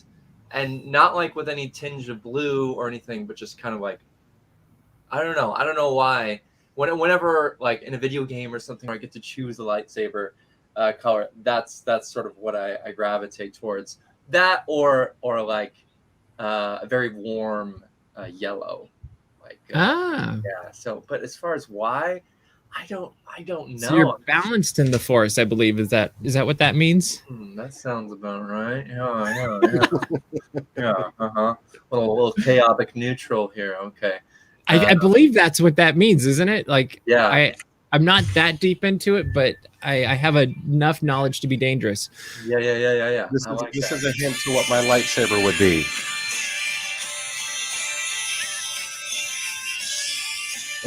[SPEAKER 3] not like with any tinge of blue or anything, but just kind of like I don't know why. Whenever like in a video game or something where I get to choose the lightsaber color, that's sort of what I gravitate towards. That or like a very warm yellow. Like, yeah. So, but as far as why, I don't know.
[SPEAKER 4] So you're balanced in the Force, I believe. Is that what that means?
[SPEAKER 3] That sounds about right. Yeah. Uh-huh. Little chaotic neutral here. Okay.
[SPEAKER 4] I believe that's what that means, isn't it? Like,
[SPEAKER 3] Yeah.
[SPEAKER 4] I'm not that deep into it, but I have enough knowledge to be dangerous.
[SPEAKER 3] Yeah.
[SPEAKER 5] This is a hint to what my lightsaber would be.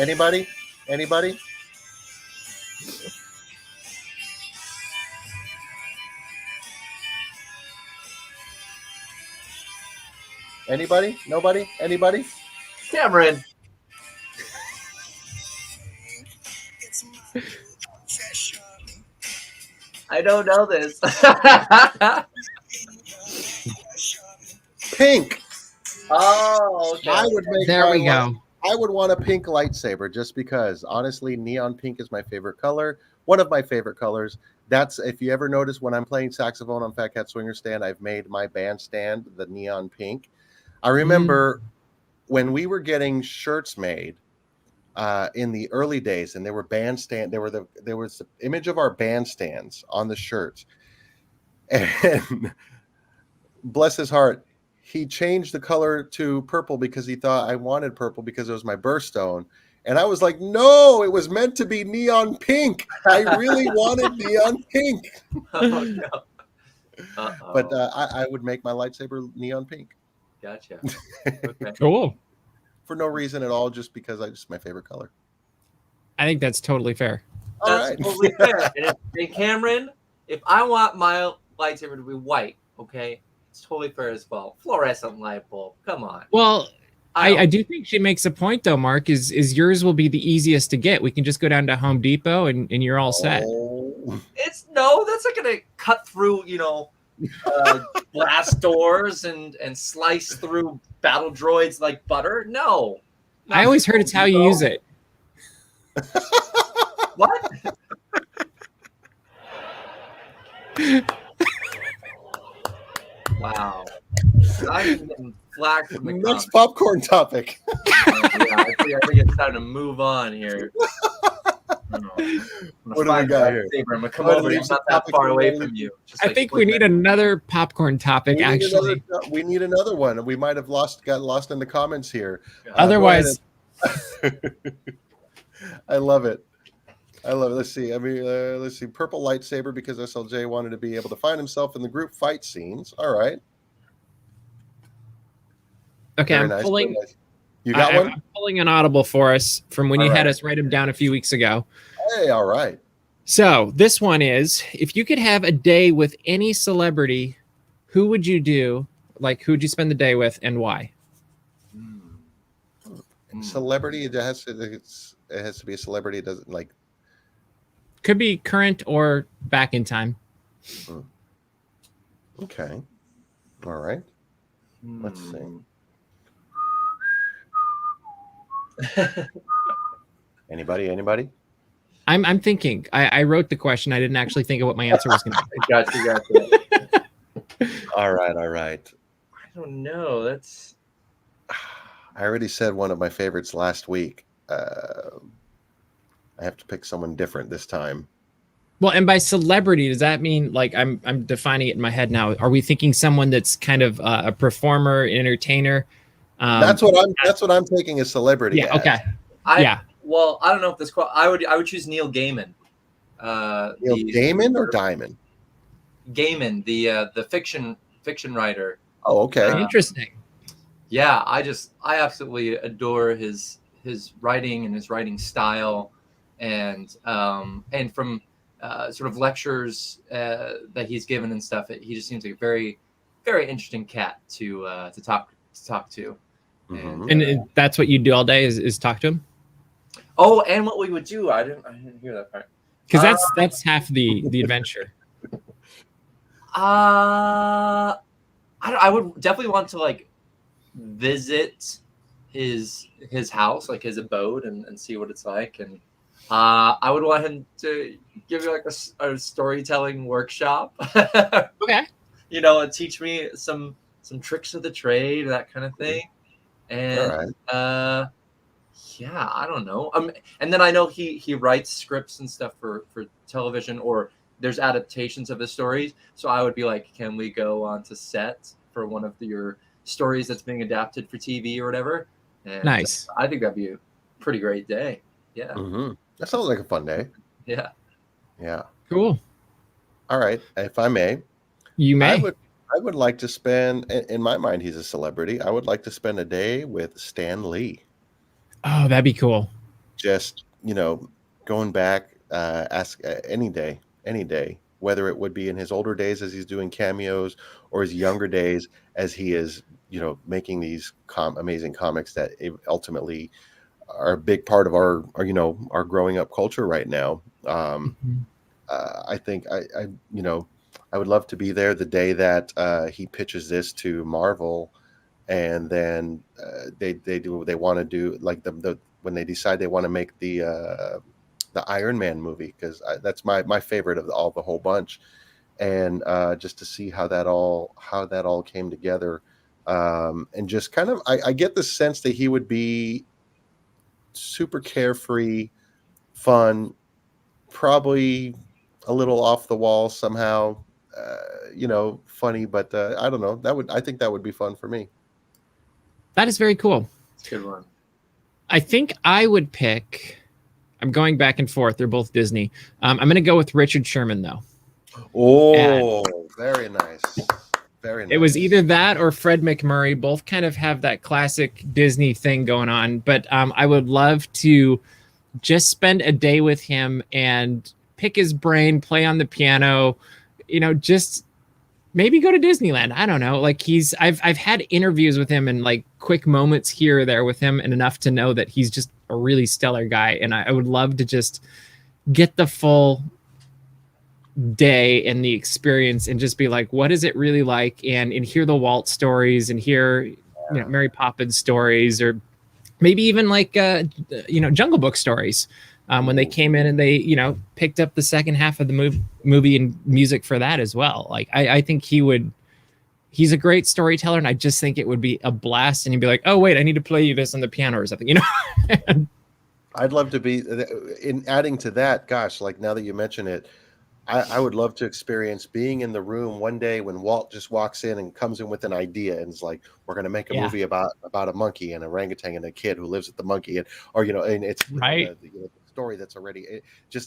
[SPEAKER 5] Anybody? Anybody? Anybody? Nobody? Anybody?
[SPEAKER 3] Cameron. I don't know this.
[SPEAKER 5] Pink.
[SPEAKER 3] Oh, okay.
[SPEAKER 5] I would make
[SPEAKER 4] There we go.
[SPEAKER 5] I would want a pink lightsaber just because, honestly, neon pink is my favorite color. One of my favorite colors. That's, if you ever notice when I'm playing saxophone on Phat Cat Swinger stand, I've made my bandstand the neon pink. I remember when we were getting shirts made in the early days, and there were bandstand. There was the image of our bandstands on the shirts, and bless his heart, he changed the color to purple because he thought I wanted purple because it was my birthstone. And I was like, no, it was meant to be neon pink. I really wanted neon pink.
[SPEAKER 3] Oh, no.
[SPEAKER 5] But I would make my lightsaber neon pink.
[SPEAKER 3] Gotcha. Okay.
[SPEAKER 4] Cool.
[SPEAKER 5] For no reason at all, just because it's my favorite color.
[SPEAKER 4] I think that's totally fair.
[SPEAKER 5] All
[SPEAKER 3] That's
[SPEAKER 5] right.
[SPEAKER 3] totally fair. And Cameron, if I want my lightsaber to be white, okay, it's totally fair as well. Fluorescent light bulb. Come on.
[SPEAKER 4] Well, I do think she makes a point though, Mark, is yours will be the easiest to get. We can just go down to Home Depot and you're all set.
[SPEAKER 3] That's not gonna cut through, glass doors and slice through battle droids like butter. No.
[SPEAKER 4] I always heard it's how you use it.
[SPEAKER 3] What? Wow. I'm getting flack from the
[SPEAKER 5] Next popcorn topic.
[SPEAKER 3] I think it's time to move on here.
[SPEAKER 5] What do we got here?
[SPEAKER 3] I'm gonna come over. It's not that far away from you.
[SPEAKER 4] I think we need another popcorn topic. Actually,
[SPEAKER 5] we need another one. We might have got lost in the comments here.
[SPEAKER 4] Otherwise,
[SPEAKER 5] I love it. Let's see. Let's see. Purple lightsaber because SLJ wanted to be able to find himself in the group fight scenes. All right.
[SPEAKER 4] Okay,
[SPEAKER 5] Very
[SPEAKER 4] I'm
[SPEAKER 5] nice,
[SPEAKER 4] pulling.
[SPEAKER 5] very nice. You got one?
[SPEAKER 4] I'm pulling an audible for us from when you had us write them down a few weeks ago.
[SPEAKER 5] Hey, all right.
[SPEAKER 4] So this one is: if you could have a day with any celebrity, who would you do? Like, who would you spend the day with, and why?
[SPEAKER 5] Celebrity. It has to be a celebrity. It doesn't like.
[SPEAKER 4] Could be current or back in time.
[SPEAKER 5] Okay. All right. Let's see. Anybody?
[SPEAKER 4] I'm thinking. I wrote the question. I didn't actually think of what my answer was going to be.
[SPEAKER 3] Gotcha.
[SPEAKER 5] All right.
[SPEAKER 3] I don't know. That's.
[SPEAKER 5] I already said one of my favorites last week. I have to pick someone different this time.
[SPEAKER 4] Well, and by celebrity, does that mean like I'm defining it in my head now? Are we thinking someone that's kind of a performer, entertainer?
[SPEAKER 5] That's what I'm taking as celebrity.
[SPEAKER 4] Yeah.
[SPEAKER 5] as.
[SPEAKER 4] Okay.
[SPEAKER 3] Well, I don't know if this. I would choose Neil Gaiman.
[SPEAKER 5] Neil Gaiman or Diamond?
[SPEAKER 3] Gaiman, the fiction writer.
[SPEAKER 5] Oh, okay.
[SPEAKER 4] Interesting.
[SPEAKER 3] Yeah, I absolutely adore his writing and his writing style, and from sort of lectures that he's given and stuff. He just seems like a very, very interesting cat to talk to.
[SPEAKER 5] Mm-hmm.
[SPEAKER 4] And that's what you do all day is talk to him?
[SPEAKER 3] Oh, and what we would do, I didn't hear that part.
[SPEAKER 4] Because that's half the adventure.
[SPEAKER 3] I would definitely want to like visit his house, like his abode, and see what it's like. And I would want him to give me like a storytelling workshop.
[SPEAKER 4] Okay.
[SPEAKER 3] And teach me some tricks of the trade, that kind of thing. And Yeah, I don't know. And then I know he writes scripts and stuff for television, or there's adaptations of his stories. So I would be like, can we go onto set for one of your stories that's being adapted for TV or whatever? And
[SPEAKER 4] Nice.
[SPEAKER 3] I think that'd be a pretty great day. Yeah,
[SPEAKER 5] That sounds like a fun day.
[SPEAKER 3] yeah.
[SPEAKER 5] Yeah.
[SPEAKER 4] Cool.
[SPEAKER 5] All right. If I may,
[SPEAKER 4] You
[SPEAKER 5] I
[SPEAKER 4] may.
[SPEAKER 5] would like to spend, in my mind, he's a celebrity. I would like to spend a day with Stan Lee.
[SPEAKER 4] Oh, that'd be cool.
[SPEAKER 5] Just, going back, ask any day, whether it would be in his older days as he's doing cameos or his younger days as he is, making these amazing comics that ultimately are a big part of our growing up culture right now.
[SPEAKER 4] Mhm.
[SPEAKER 5] I think I would love to be there the day that he pitches this to Marvel, and then they want to do like the when they decide they want to make the Iron Man movie, because that's my favorite of all the whole bunch, and just to see how that all came together, and just kind of I get the sense that he would be super carefree, fun, probably a little off the wall somehow, funny, but I don't know. I think that would be fun for me.
[SPEAKER 4] That is very cool.
[SPEAKER 3] It's a good one.
[SPEAKER 4] I think I would pick. I'm going back and forth. They're both Disney. I'm going to go with Richard Sherman, though.
[SPEAKER 5] Oh, very nice. Very nice.
[SPEAKER 4] It was either that or Fred McMurray. Both kind of have that classic Disney thing going on. But I would love to just spend a day with him and pick his brain, play on the piano, just maybe go to Disneyland. I don't know. Like I've had interviews with him and like quick moments here or there with him, and enough to know that he's just a really stellar guy. And I would love to just get the full day and the experience and just be like, what is it really like? And hear the Walt stories and hear, Mary Poppins stories, or maybe even like, Jungle Book stories. When they came in and they, picked up the second half of the movie and music for that as well. Like, I think he's a great storyteller, and I just think it would be a blast. And he'd be like, oh, wait, I need to play you this on the piano or something,
[SPEAKER 5] I'd love to be in adding to that. Gosh, like now that you mention it, I would love to experience being in the room one day when Walt just walks in and comes in with an idea and is like, we're going to make a movie about a monkey and an orangutan and a kid who lives with the monkey, and it's
[SPEAKER 4] right.
[SPEAKER 5] The story that's already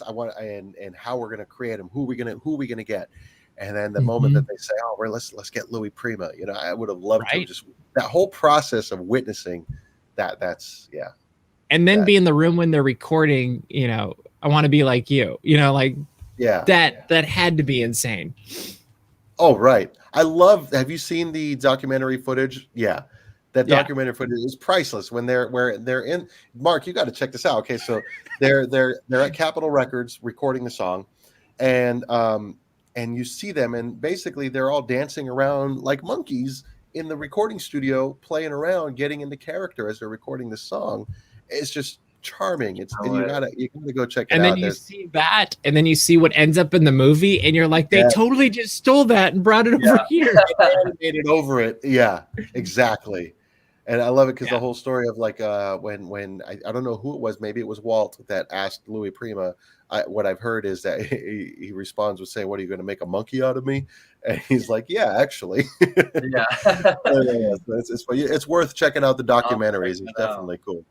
[SPEAKER 5] I want, and how we're going to create him, who are we going to get, and then the moment that they say, oh, let's get Louis Prima, I would have loved to just that whole process of witnessing that's
[SPEAKER 4] and then be in the room when they're recording, I want to be like you, like that had to be insane.
[SPEAKER 5] Oh, right. Have you seen the documentary footage? Yeah. That documentary footage is priceless when they're in. Mark, you got to check this out. Okay, so they're at Capitol Records recording the song, and you see them, and basically they're all dancing around like monkeys in the recording studio, playing around, getting into character as they're recording the song. It's just charming. You gotta go check it out.
[SPEAKER 4] And then you see that, and then you see what ends up in the movie, and you're like, they totally just stole that and brought it over here.
[SPEAKER 5] Animated over it. Yeah, exactly. And I love it because the whole story of like when I don't know who it was, maybe it was Walt that asked Louis Prima. What I've heard is that he responds with saying, "What are you going to make a monkey out of me?" And he's like, "Yeah, actually." It's worth checking out the documentaries. It's definitely cool.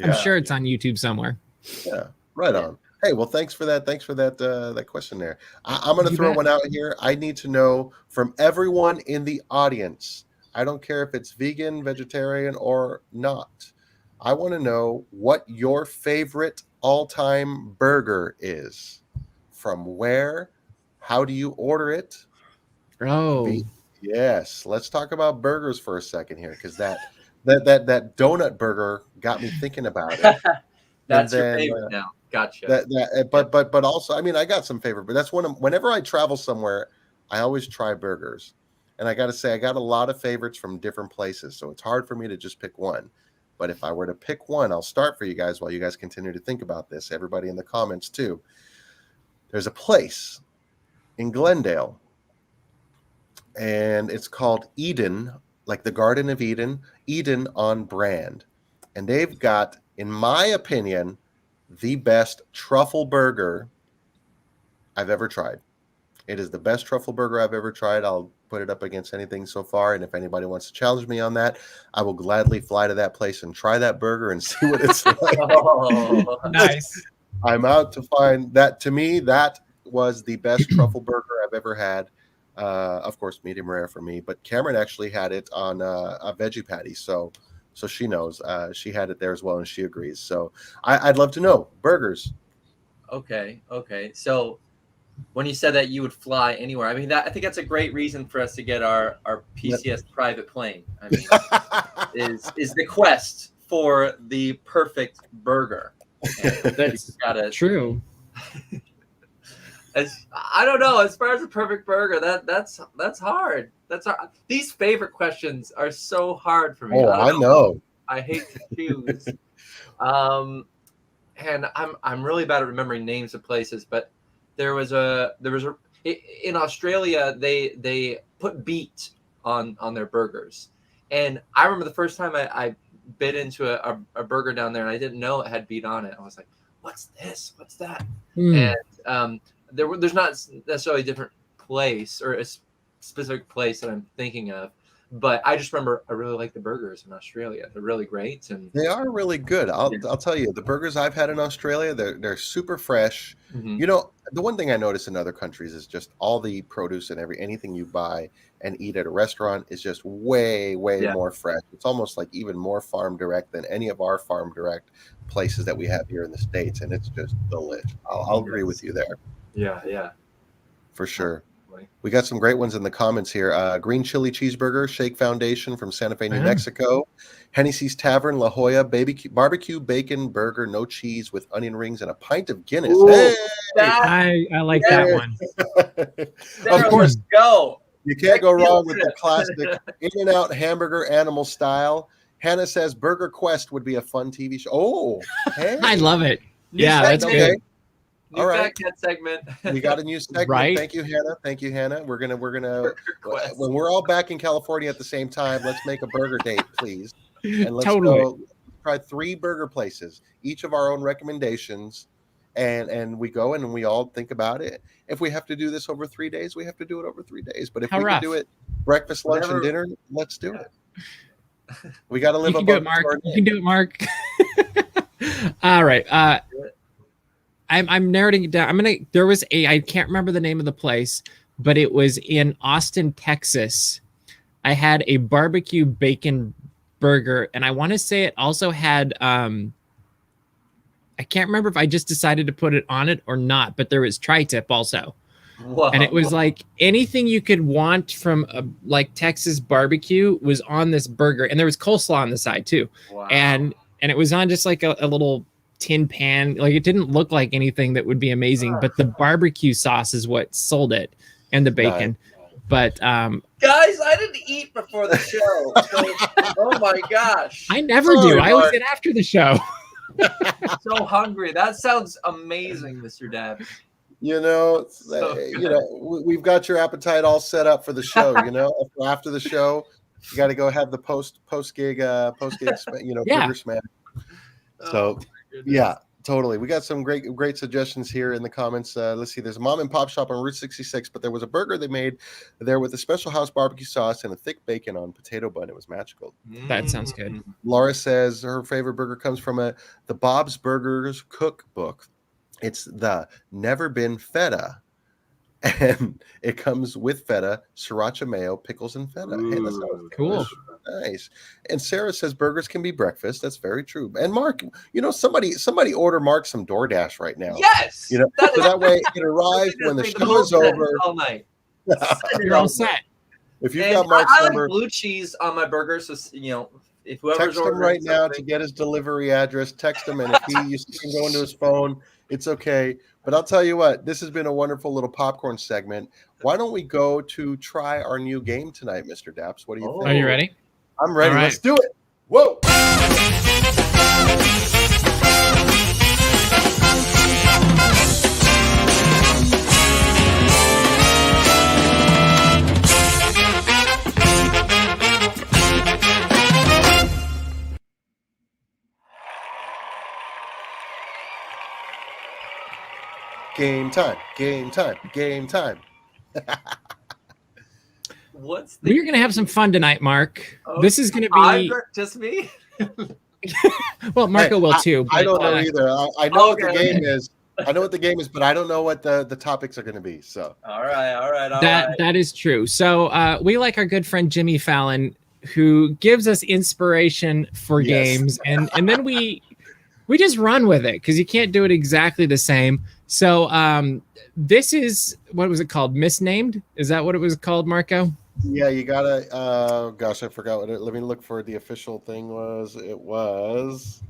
[SPEAKER 4] I'm sure it's on YouTube somewhere.
[SPEAKER 5] Yeah, right on. Hey, well, thanks for that. Thanks for that question there. I'm going to throw one out here. I need to know from everyone in the audience. I don't care if it's vegan, vegetarian, or not. I want to know what your favorite all-time burger is. From where? How do you order it?
[SPEAKER 4] Oh,
[SPEAKER 5] yes. Let's talk about burgers for a second here, because that donut burger got me thinking about it.
[SPEAKER 3] That's your favorite now. Gotcha.
[SPEAKER 5] But also, I mean, I got some favorite, but that's whenever I travel somewhere, I always try burgers. And I got to say, I got a lot of favorites from different places, so it's hard for me to just pick one. But if I were to pick one, I'll start for you guys while you guys continue to think about this. Everybody in the comments too. There's a place in Glendale, and it's called Eden, like the Garden of Eden, Eden on brand. And they've got in my opinion, the best truffle burger I've ever tried. It is the best truffle burger I've ever tried. I'll put it up against anything so far. And if anybody wants to challenge me on that, I will gladly fly to that place and try that burger and see what it's like.
[SPEAKER 3] Oh,
[SPEAKER 4] Nice.
[SPEAKER 5] I'm out to find that. To me, that was the best truffle burger I've ever had. Of course, medium rare for me, but Cameron actually had it on a veggie patty. So she knows. She had it there as well, and she agrees. So I'd love to know burgers.
[SPEAKER 3] okay. So when you said that you would fly anywhere, I mean, I think that's a great reason for us to get our PCS private plane. I mean, is the quest for the perfect burger.
[SPEAKER 4] That's true.
[SPEAKER 3] I don't know. As far as the perfect burger, that's hard. That's hard. These favorite questions are so hard for me.
[SPEAKER 5] Oh, I know.
[SPEAKER 3] I hate to choose. And I'm really bad at remembering names of places, but there was a in Australia they put beet on their burgers, and I remember the first time I bit into a burger down there and I didn't know it had beet on it. I was like, what's this? What's that? And there's not necessarily a different place or a specific place that I'm thinking of, but I just remember I really like the burgers in Australia. They're really great, and
[SPEAKER 5] They are really good. I'll tell you, the burgers I've had in Australia, they're super fresh.
[SPEAKER 3] Mhm.
[SPEAKER 5] You know, the one thing I notice in other countries is just all the produce and anything you buy and eat at a restaurant is just way
[SPEAKER 3] Yeah.
[SPEAKER 5] more fresh. It's almost like even more farm direct than any of our farm direct places that we have here in the States, and it's just delicious. I'll agree with you there
[SPEAKER 3] yeah.
[SPEAKER 5] for sure. We got some great ones in the comments here. Green Chili Cheeseburger, Shake Foundation from Santa Fe, New Mexico. Hennessy's Tavern, La Jolla, barbecue bacon burger, no cheese with onion rings and a pint of Guinness.
[SPEAKER 3] Ooh,
[SPEAKER 5] Hey!
[SPEAKER 4] I like that one.
[SPEAKER 5] Of course,
[SPEAKER 3] go.
[SPEAKER 5] you can't go wrong with the classic In-N-Out hamburger animal style. Hannah says Burger Quest would be a fun TV show. Oh, hey.
[SPEAKER 4] I love it. Yeah, that's
[SPEAKER 5] Okay.
[SPEAKER 4] good.
[SPEAKER 3] New
[SPEAKER 5] All right.
[SPEAKER 3] Fat Cat segment.
[SPEAKER 5] We got a new segment.
[SPEAKER 4] Right.
[SPEAKER 5] Thank you, Hannah. We're gonna
[SPEAKER 3] Quest.
[SPEAKER 5] when we're all back in California at the same time, let's make a burger date, please. And let's
[SPEAKER 4] Totally.
[SPEAKER 5] go try 3 burger places, each of our own recommendations, and we go and we all think about it. If we have to do this over 3 days, we have to do it over 3 days. But if
[SPEAKER 4] How
[SPEAKER 5] we
[SPEAKER 4] rough.
[SPEAKER 5] can do it breakfast, lunch,
[SPEAKER 3] Whatever.
[SPEAKER 5] and dinner, let's do it. We got to live
[SPEAKER 4] You
[SPEAKER 5] up
[SPEAKER 4] can do
[SPEAKER 5] our
[SPEAKER 4] it, Mark.
[SPEAKER 5] our
[SPEAKER 4] You can do it, Mark. All right. I'm narrowing it down. There was I can't remember the name of the place, but it was in Austin, Texas. I had a barbecue bacon burger, and I want to say it also had I can't remember if I just decided to put it on it or not, but there was tri-tip also.
[SPEAKER 3] Whoa.
[SPEAKER 4] And it was like anything you could want from like Texas barbecue was on this burger, and there was coleslaw on the side too.
[SPEAKER 3] Wow.
[SPEAKER 4] And it was on just like a little tin pan. Like it didn't look like anything that would be amazing, but the barbecue sauce is what sold it, and the bacon. But
[SPEAKER 3] Guys, I didn't eat before the show. So, oh my gosh.
[SPEAKER 4] I never
[SPEAKER 5] Sorry,
[SPEAKER 4] do. I always
[SPEAKER 5] Mark.
[SPEAKER 4] get after the show.
[SPEAKER 3] So hungry. That sounds amazing, Mr. Dab.
[SPEAKER 5] You know,
[SPEAKER 3] So good.
[SPEAKER 5] we've got your appetite all set up for the show. You know, after the show, you got to go have the post gig,
[SPEAKER 4] Yeah.
[SPEAKER 5] burger smash. So, yeah, totally. We got some great suggestions here in the comments. Let's see. There's a mom and pop shop on Route 66, but there was a burger they made there with a special house barbecue sauce and a thick bacon on potato bun. It was magical.
[SPEAKER 4] That sounds good.
[SPEAKER 5] Laura says her favorite burger comes from the Bob's Burgers cookbook. It's the Never Been Feta, and it comes with feta, sriracha mayo, pickles, and feta. Hey, that sounds
[SPEAKER 4] Cool.
[SPEAKER 5] nice. And Sarah says burgers can be breakfast. That's very true. And Mark, somebody order Mark some DoorDash right now.
[SPEAKER 3] Yes.
[SPEAKER 5] So that way it arrives when the show is over.
[SPEAKER 3] All night.
[SPEAKER 4] You're all set.
[SPEAKER 5] If you've
[SPEAKER 3] And
[SPEAKER 5] got Mark's
[SPEAKER 3] I like
[SPEAKER 5] number,
[SPEAKER 3] blue cheese on my burger, so if whoever's
[SPEAKER 5] text him
[SPEAKER 3] ordering
[SPEAKER 5] right now to
[SPEAKER 3] something-
[SPEAKER 5] get his delivery address. Text him, and if you see him go into his phone, it's okay. But I'll tell you what, this has been a wonderful little popcorn segment. Why don't we go to try our new game tonight, Mr. Daps? What do you think?
[SPEAKER 4] Are you ready?
[SPEAKER 5] I'm ready.
[SPEAKER 4] All right.
[SPEAKER 5] Let's do it. Whoa. Game time. Game time. Game time.
[SPEAKER 3] What's the
[SPEAKER 4] We're gonna have some fun tonight, Mark.
[SPEAKER 3] Oh,
[SPEAKER 4] This is gonna
[SPEAKER 3] I'm
[SPEAKER 4] be
[SPEAKER 3] just me?
[SPEAKER 4] well, Marco will too.
[SPEAKER 5] I don't
[SPEAKER 4] but,
[SPEAKER 5] know either. I know what the
[SPEAKER 3] Okay.
[SPEAKER 5] game is. I know what the game is, but I don't know what the topics are going to be. So
[SPEAKER 3] All right.
[SPEAKER 4] that is true. So we like our good friend Jimmy Fallon, who gives us inspiration for
[SPEAKER 5] Yes.
[SPEAKER 4] games, and then we just run with it because you can't do it exactly the same. So this is, what was it called? Misnamed? Is that what it was called, Marco?
[SPEAKER 5] yeah, you gotta. Gosh, I forgot what it. Let me look for the official thing was. It was.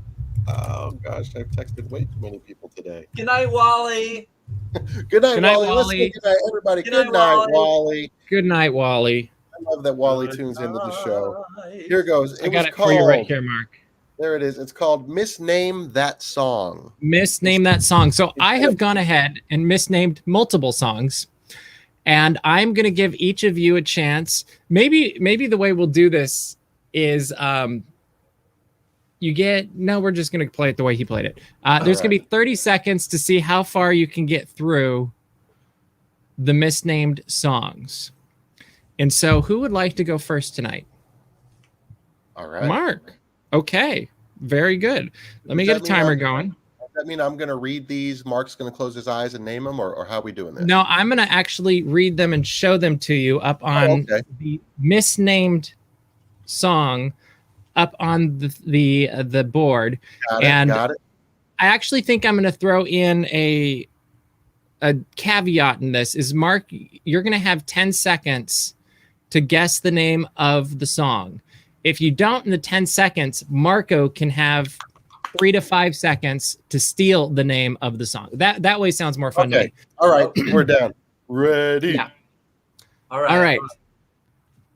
[SPEAKER 5] Oh gosh, I've texted way too many people today.
[SPEAKER 3] Good night, Wally.
[SPEAKER 5] Good night,
[SPEAKER 4] Good night,
[SPEAKER 5] Wally. Let's say
[SPEAKER 4] Wally.
[SPEAKER 5] good night, everybody.
[SPEAKER 3] Good
[SPEAKER 5] Good
[SPEAKER 3] night,
[SPEAKER 5] night,
[SPEAKER 3] Wally.
[SPEAKER 5] Wally.
[SPEAKER 4] Good night, Wally.
[SPEAKER 5] I love that Wally tunes into the show.
[SPEAKER 3] Night.
[SPEAKER 5] Here goes.
[SPEAKER 4] I
[SPEAKER 5] It
[SPEAKER 4] got
[SPEAKER 5] was
[SPEAKER 4] it for you right
[SPEAKER 5] called.
[SPEAKER 4] here, Mark.
[SPEAKER 5] There it is. It's called "Misname That Song."
[SPEAKER 4] Misname that song. So I have gone ahead and misnamed multiple songs, and I'm going to give each of you a chance. Maybe the way we'll do this is we're just going to play it the way he played it. There's going to be 30 seconds to see how far you can get through the misnamed songs. And so who would like to go first tonight?
[SPEAKER 5] All right.
[SPEAKER 4] Mark. Okay. Very good. Let me
[SPEAKER 5] Does
[SPEAKER 4] get a
[SPEAKER 5] that mean
[SPEAKER 4] timer
[SPEAKER 5] I'm-
[SPEAKER 4] going.
[SPEAKER 5] Does that mean I'm going to read these? Mark's going to close his eyes and name them, or how are we doing this?
[SPEAKER 4] No, I'm going to actually read them and show them to you up on
[SPEAKER 5] okay.
[SPEAKER 4] the misnamed song up on the board.
[SPEAKER 5] Got it.
[SPEAKER 4] and
[SPEAKER 5] Got it.
[SPEAKER 4] I actually think I'm going to throw in a caveat in this is, Mark, you're going to have 10 seconds to guess the name of the song. If you don't in the 10 seconds, Marco can have 3 to 5 seconds to steal the name of the song. That way sounds more fun to
[SPEAKER 5] Okay.
[SPEAKER 4] me.
[SPEAKER 5] All right. We're down. Ready.
[SPEAKER 4] Yeah.
[SPEAKER 3] All right.
[SPEAKER 4] All right.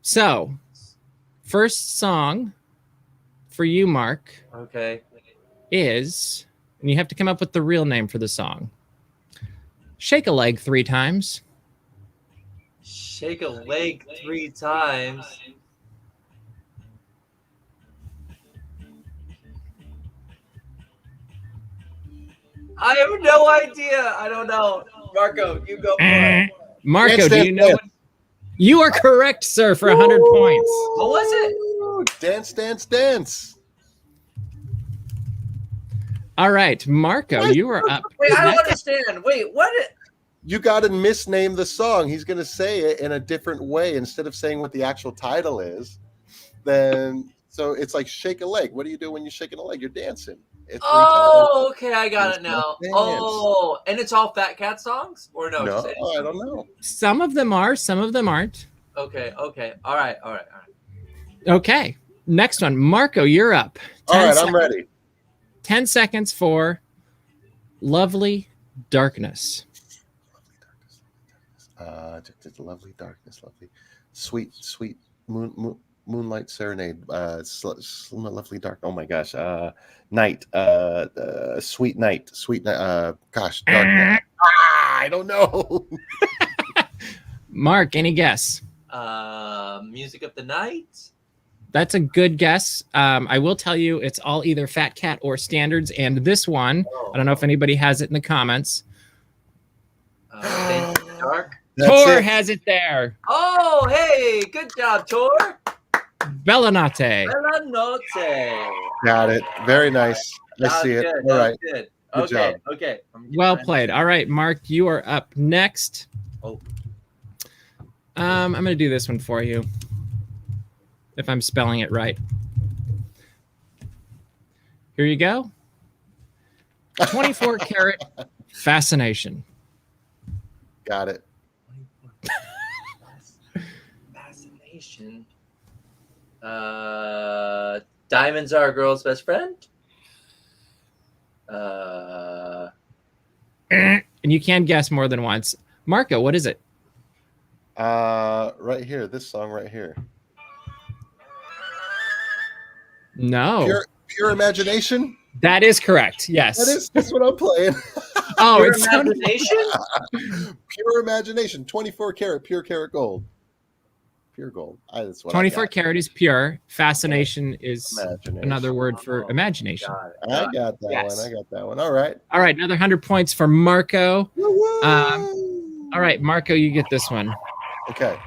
[SPEAKER 4] So, first song for you, Mark,
[SPEAKER 3] Okay.
[SPEAKER 4] is, and you have to come up with the real name for the song. Shake a leg 3 times.
[SPEAKER 3] Shake a leg 3 times. I have no idea. I don't know. Marco, you go for it.
[SPEAKER 4] Marco,
[SPEAKER 5] Dance,
[SPEAKER 4] do
[SPEAKER 5] dance,
[SPEAKER 4] you know
[SPEAKER 5] dance.
[SPEAKER 4] what? You are correct, sir, for 100 points.
[SPEAKER 3] What was it?
[SPEAKER 5] Dance, dance, dance.
[SPEAKER 4] All right, Marco, you are up.
[SPEAKER 3] Wait, I don't
[SPEAKER 4] next.
[SPEAKER 3] understand. Wait, what?
[SPEAKER 5] You got to misname the song. He's going to say it in a different way instead of saying what the actual title is. Then, so it's like shake a leg. What do you do when you're shaking a leg? You're dancing. It's 3 times.
[SPEAKER 3] Oh, okay, I got it
[SPEAKER 5] It's
[SPEAKER 3] now.
[SPEAKER 5] not dance.
[SPEAKER 3] Oh, and it's all Phat Cat songs? Or no?
[SPEAKER 5] No,
[SPEAKER 3] just any-
[SPEAKER 5] I don't know.
[SPEAKER 4] Some of them are, some of them aren't.
[SPEAKER 3] Okay. All right.
[SPEAKER 4] Okay, next one. Marco, you're up.
[SPEAKER 5] All right,
[SPEAKER 4] 10
[SPEAKER 5] I'm ready.
[SPEAKER 4] 10 seconds for Lovely Darkness.
[SPEAKER 5] Just lovely darkness, lovely, sweet moonlight serenade. Lovely dark. Oh my gosh. Night. Sweet night. Sweet night. Gosh, dark night. I don't know.
[SPEAKER 4] Mark, any guess?
[SPEAKER 3] Music of the night.
[SPEAKER 4] That's a good guess. I will tell you, it's all either Phat Cat or standards. And this one, I don't know if anybody has it in the comments.
[SPEAKER 3] Dancing in the Dark.
[SPEAKER 5] That's
[SPEAKER 4] Tor
[SPEAKER 5] it.
[SPEAKER 4] has it there.
[SPEAKER 3] Oh, hey, good job, Tor.
[SPEAKER 4] Bellanate.
[SPEAKER 3] Bella notte.
[SPEAKER 5] Got it. Very nice. I
[SPEAKER 3] That was
[SPEAKER 5] see it.
[SPEAKER 3] good,
[SPEAKER 5] All
[SPEAKER 3] that was
[SPEAKER 5] right.
[SPEAKER 3] Good.
[SPEAKER 5] Good
[SPEAKER 3] Okay.
[SPEAKER 5] job.
[SPEAKER 3] Okay. I'm getting
[SPEAKER 4] Well
[SPEAKER 3] my-
[SPEAKER 4] played. All right, Mark, you are up next.
[SPEAKER 3] Oh.
[SPEAKER 4] I'm going to do this one for you, if I'm spelling it right. Here you go. 24 karat fascination.
[SPEAKER 5] Got it.
[SPEAKER 3] Fascination. Diamonds are a girl's best friend.
[SPEAKER 4] And you can guess more than once. Marco, what is it?
[SPEAKER 5] Right here. This song right here.
[SPEAKER 4] No.
[SPEAKER 5] Pure imagination.
[SPEAKER 4] That is correct. Yes.
[SPEAKER 5] That's what I'm playing.
[SPEAKER 4] Oh,
[SPEAKER 3] Your
[SPEAKER 4] it sounded
[SPEAKER 3] imagination.
[SPEAKER 5] Pure imagination. 24 karat, pure karat gold. pure gold. That's what
[SPEAKER 4] 24
[SPEAKER 5] I got.
[SPEAKER 4] karat is pure. Fascination is
[SPEAKER 5] Imagination.
[SPEAKER 4] another word for imagination.
[SPEAKER 5] I got that
[SPEAKER 4] Yes.
[SPEAKER 5] one. I got that one. All right.
[SPEAKER 4] All right, another 100 points for Marco.
[SPEAKER 5] Woo-woo!
[SPEAKER 4] All right, Marco, you get this one.
[SPEAKER 5] Okay.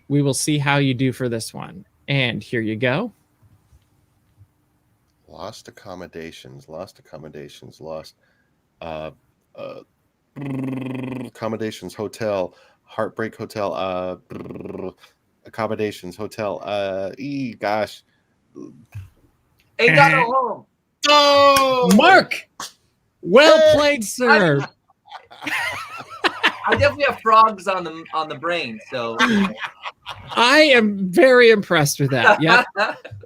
[SPEAKER 4] We will see how you do for this one. And here you go.
[SPEAKER 5] Lost accommodations. Accommodations hotel. Heartbreak hotel. Accommodations hotel. Gosh.
[SPEAKER 3] Ain't got no home.
[SPEAKER 5] Oh,
[SPEAKER 4] Mark! Well played, sir.
[SPEAKER 3] I definitely have frogs on the brain, so
[SPEAKER 4] I am very impressed with that. Yep.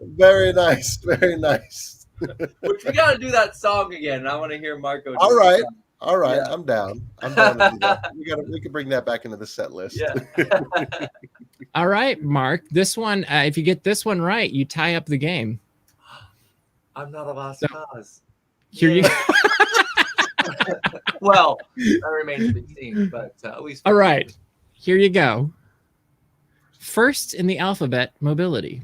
[SPEAKER 5] very nice. Very nice.
[SPEAKER 3] Which we got to do that song again. I want to hear Marco. Do
[SPEAKER 5] All
[SPEAKER 3] it.
[SPEAKER 5] right. All right.
[SPEAKER 3] Yeah.
[SPEAKER 5] I'm down to do that. We can bring that back into the set list.
[SPEAKER 3] Yeah.
[SPEAKER 4] All right, Mark. This one, if you get this one right, you tie up the game.
[SPEAKER 3] I'm not a lost
[SPEAKER 4] So-
[SPEAKER 3] cause.
[SPEAKER 4] Here you go.
[SPEAKER 3] Well, that remains to be seen, but at least.
[SPEAKER 4] All right. Here you go. First in the alphabet, mobility.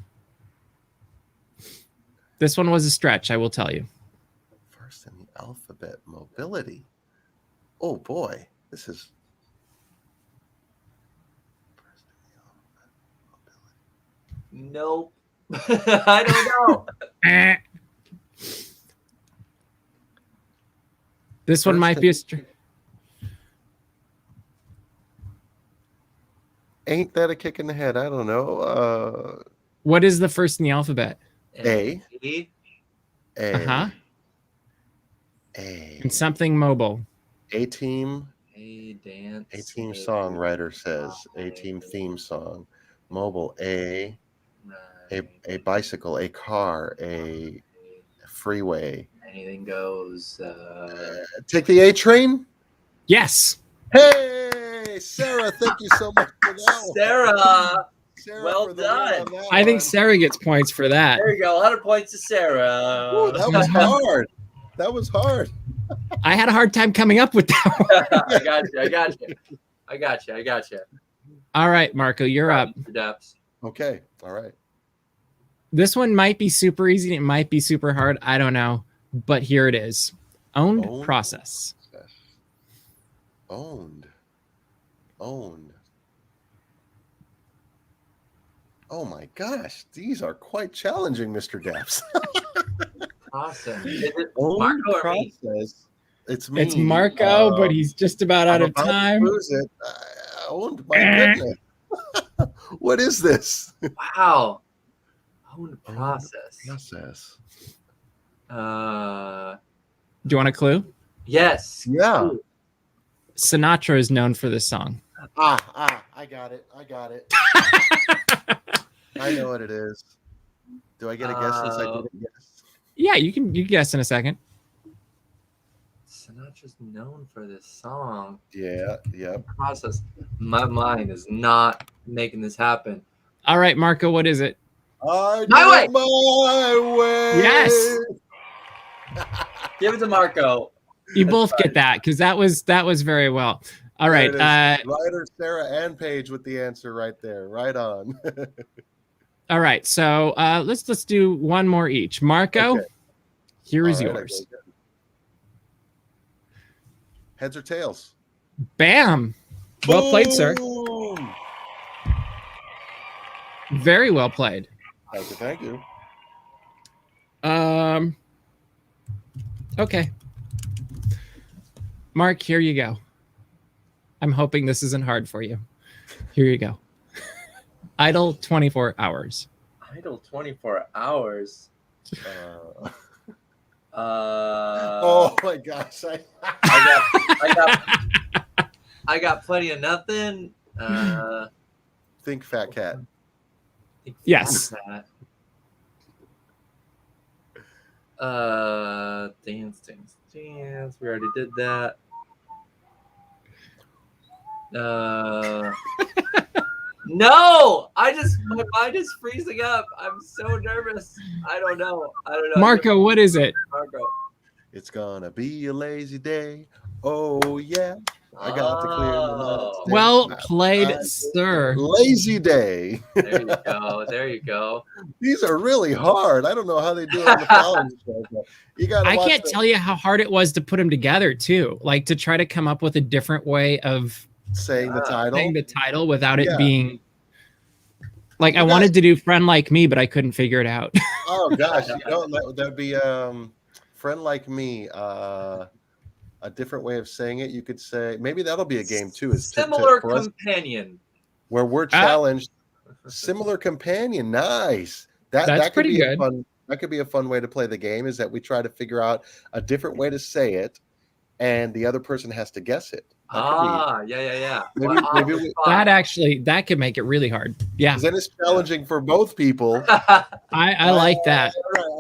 [SPEAKER 4] This one was a stretch, I will tell you.
[SPEAKER 5] First in the alphabet, mobility. Oh boy, this is. First in the alphabet, mobility.
[SPEAKER 3] Nope. I don't know.
[SPEAKER 4] This one
[SPEAKER 5] First
[SPEAKER 4] might
[SPEAKER 5] in-
[SPEAKER 4] be a stretch.
[SPEAKER 5] Ain't that a kick in the head? I don't know.
[SPEAKER 4] What is the first in the alphabet?
[SPEAKER 5] A.
[SPEAKER 3] E?
[SPEAKER 4] Uh-huh.
[SPEAKER 5] A.
[SPEAKER 4] And something mobile.
[SPEAKER 5] A team.
[SPEAKER 3] A dance.
[SPEAKER 5] A team songwriter says a team theme song. Mobile. A bicycle. A car. A freeway.
[SPEAKER 3] Anything goes.
[SPEAKER 5] Take the A train.
[SPEAKER 4] Yes.
[SPEAKER 5] Hey, Sarah, thank you so much for that one.
[SPEAKER 3] Sarah.
[SPEAKER 5] Sarah,
[SPEAKER 3] well
[SPEAKER 5] for the win
[SPEAKER 3] done.
[SPEAKER 5] on that
[SPEAKER 4] I think
[SPEAKER 5] one.
[SPEAKER 4] Sarah gets points for that.
[SPEAKER 3] There you go. 100 points to Sarah.
[SPEAKER 5] Ooh, that was hard. That was hard.
[SPEAKER 4] I had a hard time coming up with that one.
[SPEAKER 3] I got you.
[SPEAKER 4] All right, Marco, you're up.
[SPEAKER 3] Depths.
[SPEAKER 5] Okay. All right.
[SPEAKER 4] This one might be super easy. It might be super hard. I don't know. But here it is. Owned process.
[SPEAKER 5] Owned. Oh my gosh, these are quite challenging, Mr. Daps.
[SPEAKER 3] Awesome. Is it
[SPEAKER 5] Owned
[SPEAKER 3] Marco or me?
[SPEAKER 5] process. It's me.
[SPEAKER 4] It's Marco, but he's just about out
[SPEAKER 5] I'm
[SPEAKER 4] of
[SPEAKER 5] about to
[SPEAKER 4] time.
[SPEAKER 5] lose it. Owned. My goodness. What is this?
[SPEAKER 3] Wow. Owned process.
[SPEAKER 5] Process.
[SPEAKER 4] Do you want a clue?
[SPEAKER 3] Yes.
[SPEAKER 5] Yeah.
[SPEAKER 3] Ooh.
[SPEAKER 4] Sinatra is known for this song.
[SPEAKER 5] I got it. I know what it is. Do I get a guess since I didn't guess?
[SPEAKER 4] Yeah, you can guess in a second.
[SPEAKER 3] Sinatra's known for this song.
[SPEAKER 5] Yeah, yep.
[SPEAKER 3] Process. My mind is not making this happen.
[SPEAKER 4] All right, Marco, what is it?
[SPEAKER 5] I
[SPEAKER 3] My
[SPEAKER 5] do
[SPEAKER 3] way.
[SPEAKER 5] it my way.
[SPEAKER 4] Yes.
[SPEAKER 3] Give it to Marco.
[SPEAKER 4] You both get that because that was very well. All right.
[SPEAKER 5] Ryder, Sarah, and Paige with the answer right there. Right on.
[SPEAKER 4] All right. So let's do one more each. Marco,
[SPEAKER 5] Okay.
[SPEAKER 4] here is
[SPEAKER 5] All right,
[SPEAKER 4] yours.
[SPEAKER 5] okay. Heads or tails?
[SPEAKER 4] Bam. Well played, sir.
[SPEAKER 5] Boom!
[SPEAKER 4] Very well played.
[SPEAKER 5] Thank you.
[SPEAKER 4] Okay. Mark, here you go. I'm hoping this isn't hard for you. Here you go. Idle 24 hours.
[SPEAKER 3] Idle 24 hours.
[SPEAKER 5] Oh my gosh!
[SPEAKER 3] I got plenty of nothing.
[SPEAKER 5] Think Fat Cat.
[SPEAKER 4] Yes.
[SPEAKER 3] Dance. We already did that. No, my mind is freezing up. I'm so nervous. I don't know.
[SPEAKER 4] Marco, what is it?
[SPEAKER 3] Marco.
[SPEAKER 5] It's gonna be a lazy day. Oh yeah. I got the clear
[SPEAKER 4] Well played, sir.
[SPEAKER 5] Lazy day.
[SPEAKER 3] There you go. There you go.
[SPEAKER 5] These are really hard. I don't know how they do it on the following show. But you got.
[SPEAKER 4] I can't tell you how hard it was to put them together too. Like to try to come up with a different way of
[SPEAKER 5] saying the title
[SPEAKER 4] without it being like I wanted to do "Friend Like Me," but I couldn't figure it out.
[SPEAKER 5] Oh gosh, that'd be "Friend Like Me." A different way of saying it, you could say maybe that'll be a game too. Is
[SPEAKER 3] similar companion,
[SPEAKER 5] where we're challenged. Similar companion, nice. That could
[SPEAKER 4] pretty
[SPEAKER 5] be
[SPEAKER 4] good.
[SPEAKER 5] That could be a fun way to play the game. Is that we try to figure out a different way to say it, and the other person has to guess it.
[SPEAKER 3] Yeah.
[SPEAKER 5] Maybe
[SPEAKER 4] that could make it really hard. Yeah,
[SPEAKER 5] then it's challenging for both people.
[SPEAKER 4] I like that.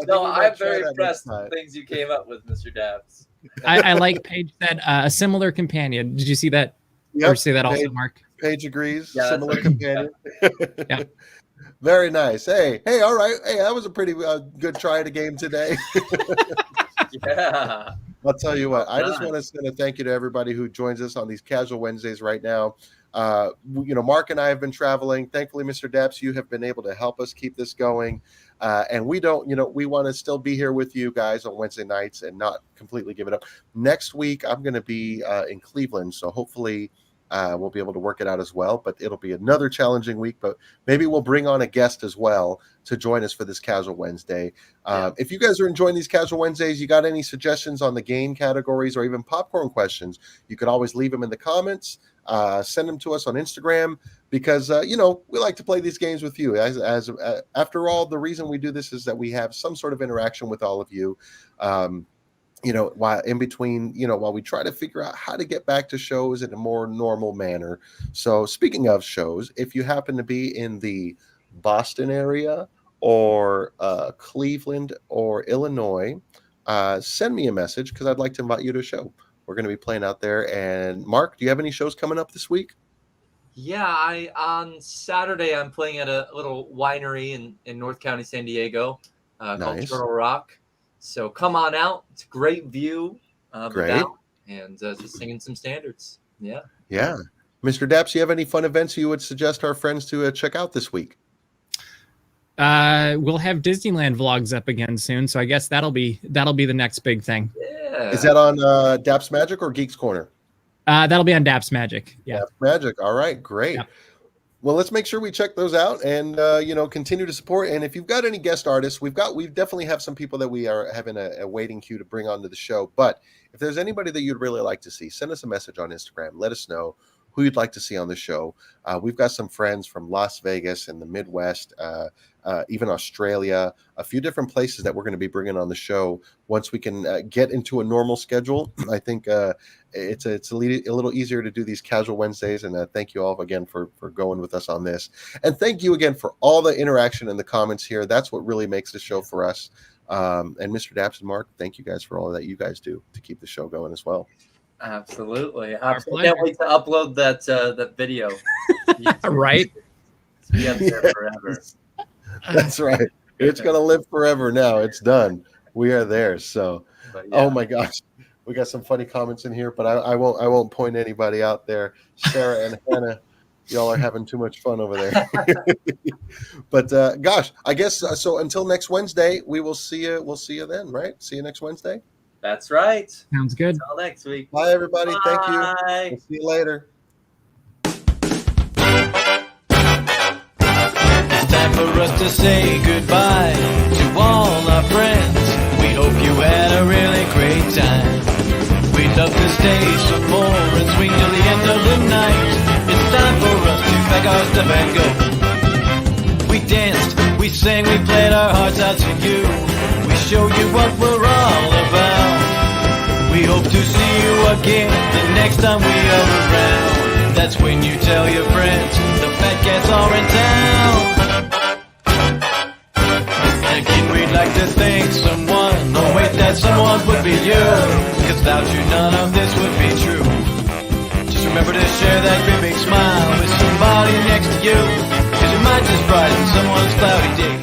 [SPEAKER 3] No, I'm very impressed with the things you came up with, Mr. Dabbs.
[SPEAKER 4] I like Paige said a similar companion. Did you see that?
[SPEAKER 5] Yep.
[SPEAKER 4] Or say that also, Mark?
[SPEAKER 5] Paige agrees.
[SPEAKER 3] Yeah,
[SPEAKER 5] similar companion.
[SPEAKER 4] Yeah.
[SPEAKER 5] Very nice. Hey, all right. Hey, that was a pretty good try at a game today.
[SPEAKER 3] Yeah.
[SPEAKER 5] I'll tell you what. I just want to send a thank you to everybody who joins us on these Casual Wednesdays right now. Mark and I have been traveling. Thankfully, Mr. Dabbs, you have been able to help us keep this going. And we want to still be here with you guys on Wednesday nights and not completely give it up. Next week, I'm going to be in Cleveland. So hopefully we'll be able to work it out as well. But it'll be another challenging week. But maybe we'll bring on a guest as well to join us for this Casual Wednesday. If you guys are enjoying these Casual Wednesdays, you got any suggestions on the game categories or even popcorn questions, you could always leave them in the comments. Send them to us on Instagram because we like to play these games with you. As after all, the reason we do this is that we have some sort of interaction with all of you. While in between, while we try to figure out how to get back to shows in a more normal manner. So speaking of shows, if you happen to be in the Boston area or Cleveland or Illinois, send me a message because I'd like to invite you to a show. We're going to be playing out there. And Mark, do you have any shows coming up this week?
[SPEAKER 3] Yeah, on Saturday I'm playing at a little winery in North County, San Diego, called Turtle Rock. So come on out. It's a great view.
[SPEAKER 5] Great.
[SPEAKER 3] And just singing some standards. Yeah.
[SPEAKER 5] Yeah. Mr. Dabbs, do you have any fun events you would suggest our friends to check out this week?
[SPEAKER 4] We'll have Disneyland vlogs up again soon, so I guess that'll be the next big thing.
[SPEAKER 3] Yeah.
[SPEAKER 5] Is that on Daps Magic or Geeks Corner?
[SPEAKER 4] That'll be on Daps Magic. Yeah.
[SPEAKER 5] Daps Magic. All right, great.
[SPEAKER 4] Yeah.
[SPEAKER 5] Well, let's make sure we check those out and continue to support. And if you've got any guest artists, we definitely have some people that we are having a waiting queue to bring onto the show. But if there's anybody that you'd really like to see, send us a message on Instagram. Let us know who you'd like to see on the show. We've got some friends from Las Vegas and the Midwest, even Australia, a few different places that we're going to be bringing on the show once we can get into a normal schedule. I think it's a little easier to do these Casual Wednesdays, and thank you all again for going with us on this. And thank you again for all the interaction in the comments here. That's what really makes the show for us. And Mr. Dabbs and Mark, thank you guys for all that you guys do to keep the show going as well.
[SPEAKER 3] Absolutely. I can't wait to upload that video.
[SPEAKER 4] Right?
[SPEAKER 3] It's be up there forever.
[SPEAKER 5] That's right. It's going to live forever now. It's done. We are there. So, Oh my gosh. We got some funny comments in here, but I won't point anybody out there. Sarah and Hannah, y'all are having too much fun over there. But gosh, I guess so until next Wednesday, we will see you. We'll see you then, right? See you next Wednesday.
[SPEAKER 3] That's right.
[SPEAKER 4] Sounds good.
[SPEAKER 3] Until next week.
[SPEAKER 5] Bye, everybody.
[SPEAKER 3] Bye.
[SPEAKER 5] Thank you. We'll see you later.
[SPEAKER 7] It's time for us to say goodbye to all our friends. We hope you had a really great time. We'd love to stay some more and swing till the end of the night. It's time for us to pack our stuff and go. We danced, we sang, we played our hearts out to you. We show you what we're all about. We hope to see you again the next time we are around. That's when you tell your friends the Phat Cats are in town. Again, we'd like to thank someone. Oh wait, that someone would be you. Cause without you, none of this would be true. Just remember to share that great big smile with somebody next to you. Cause you might just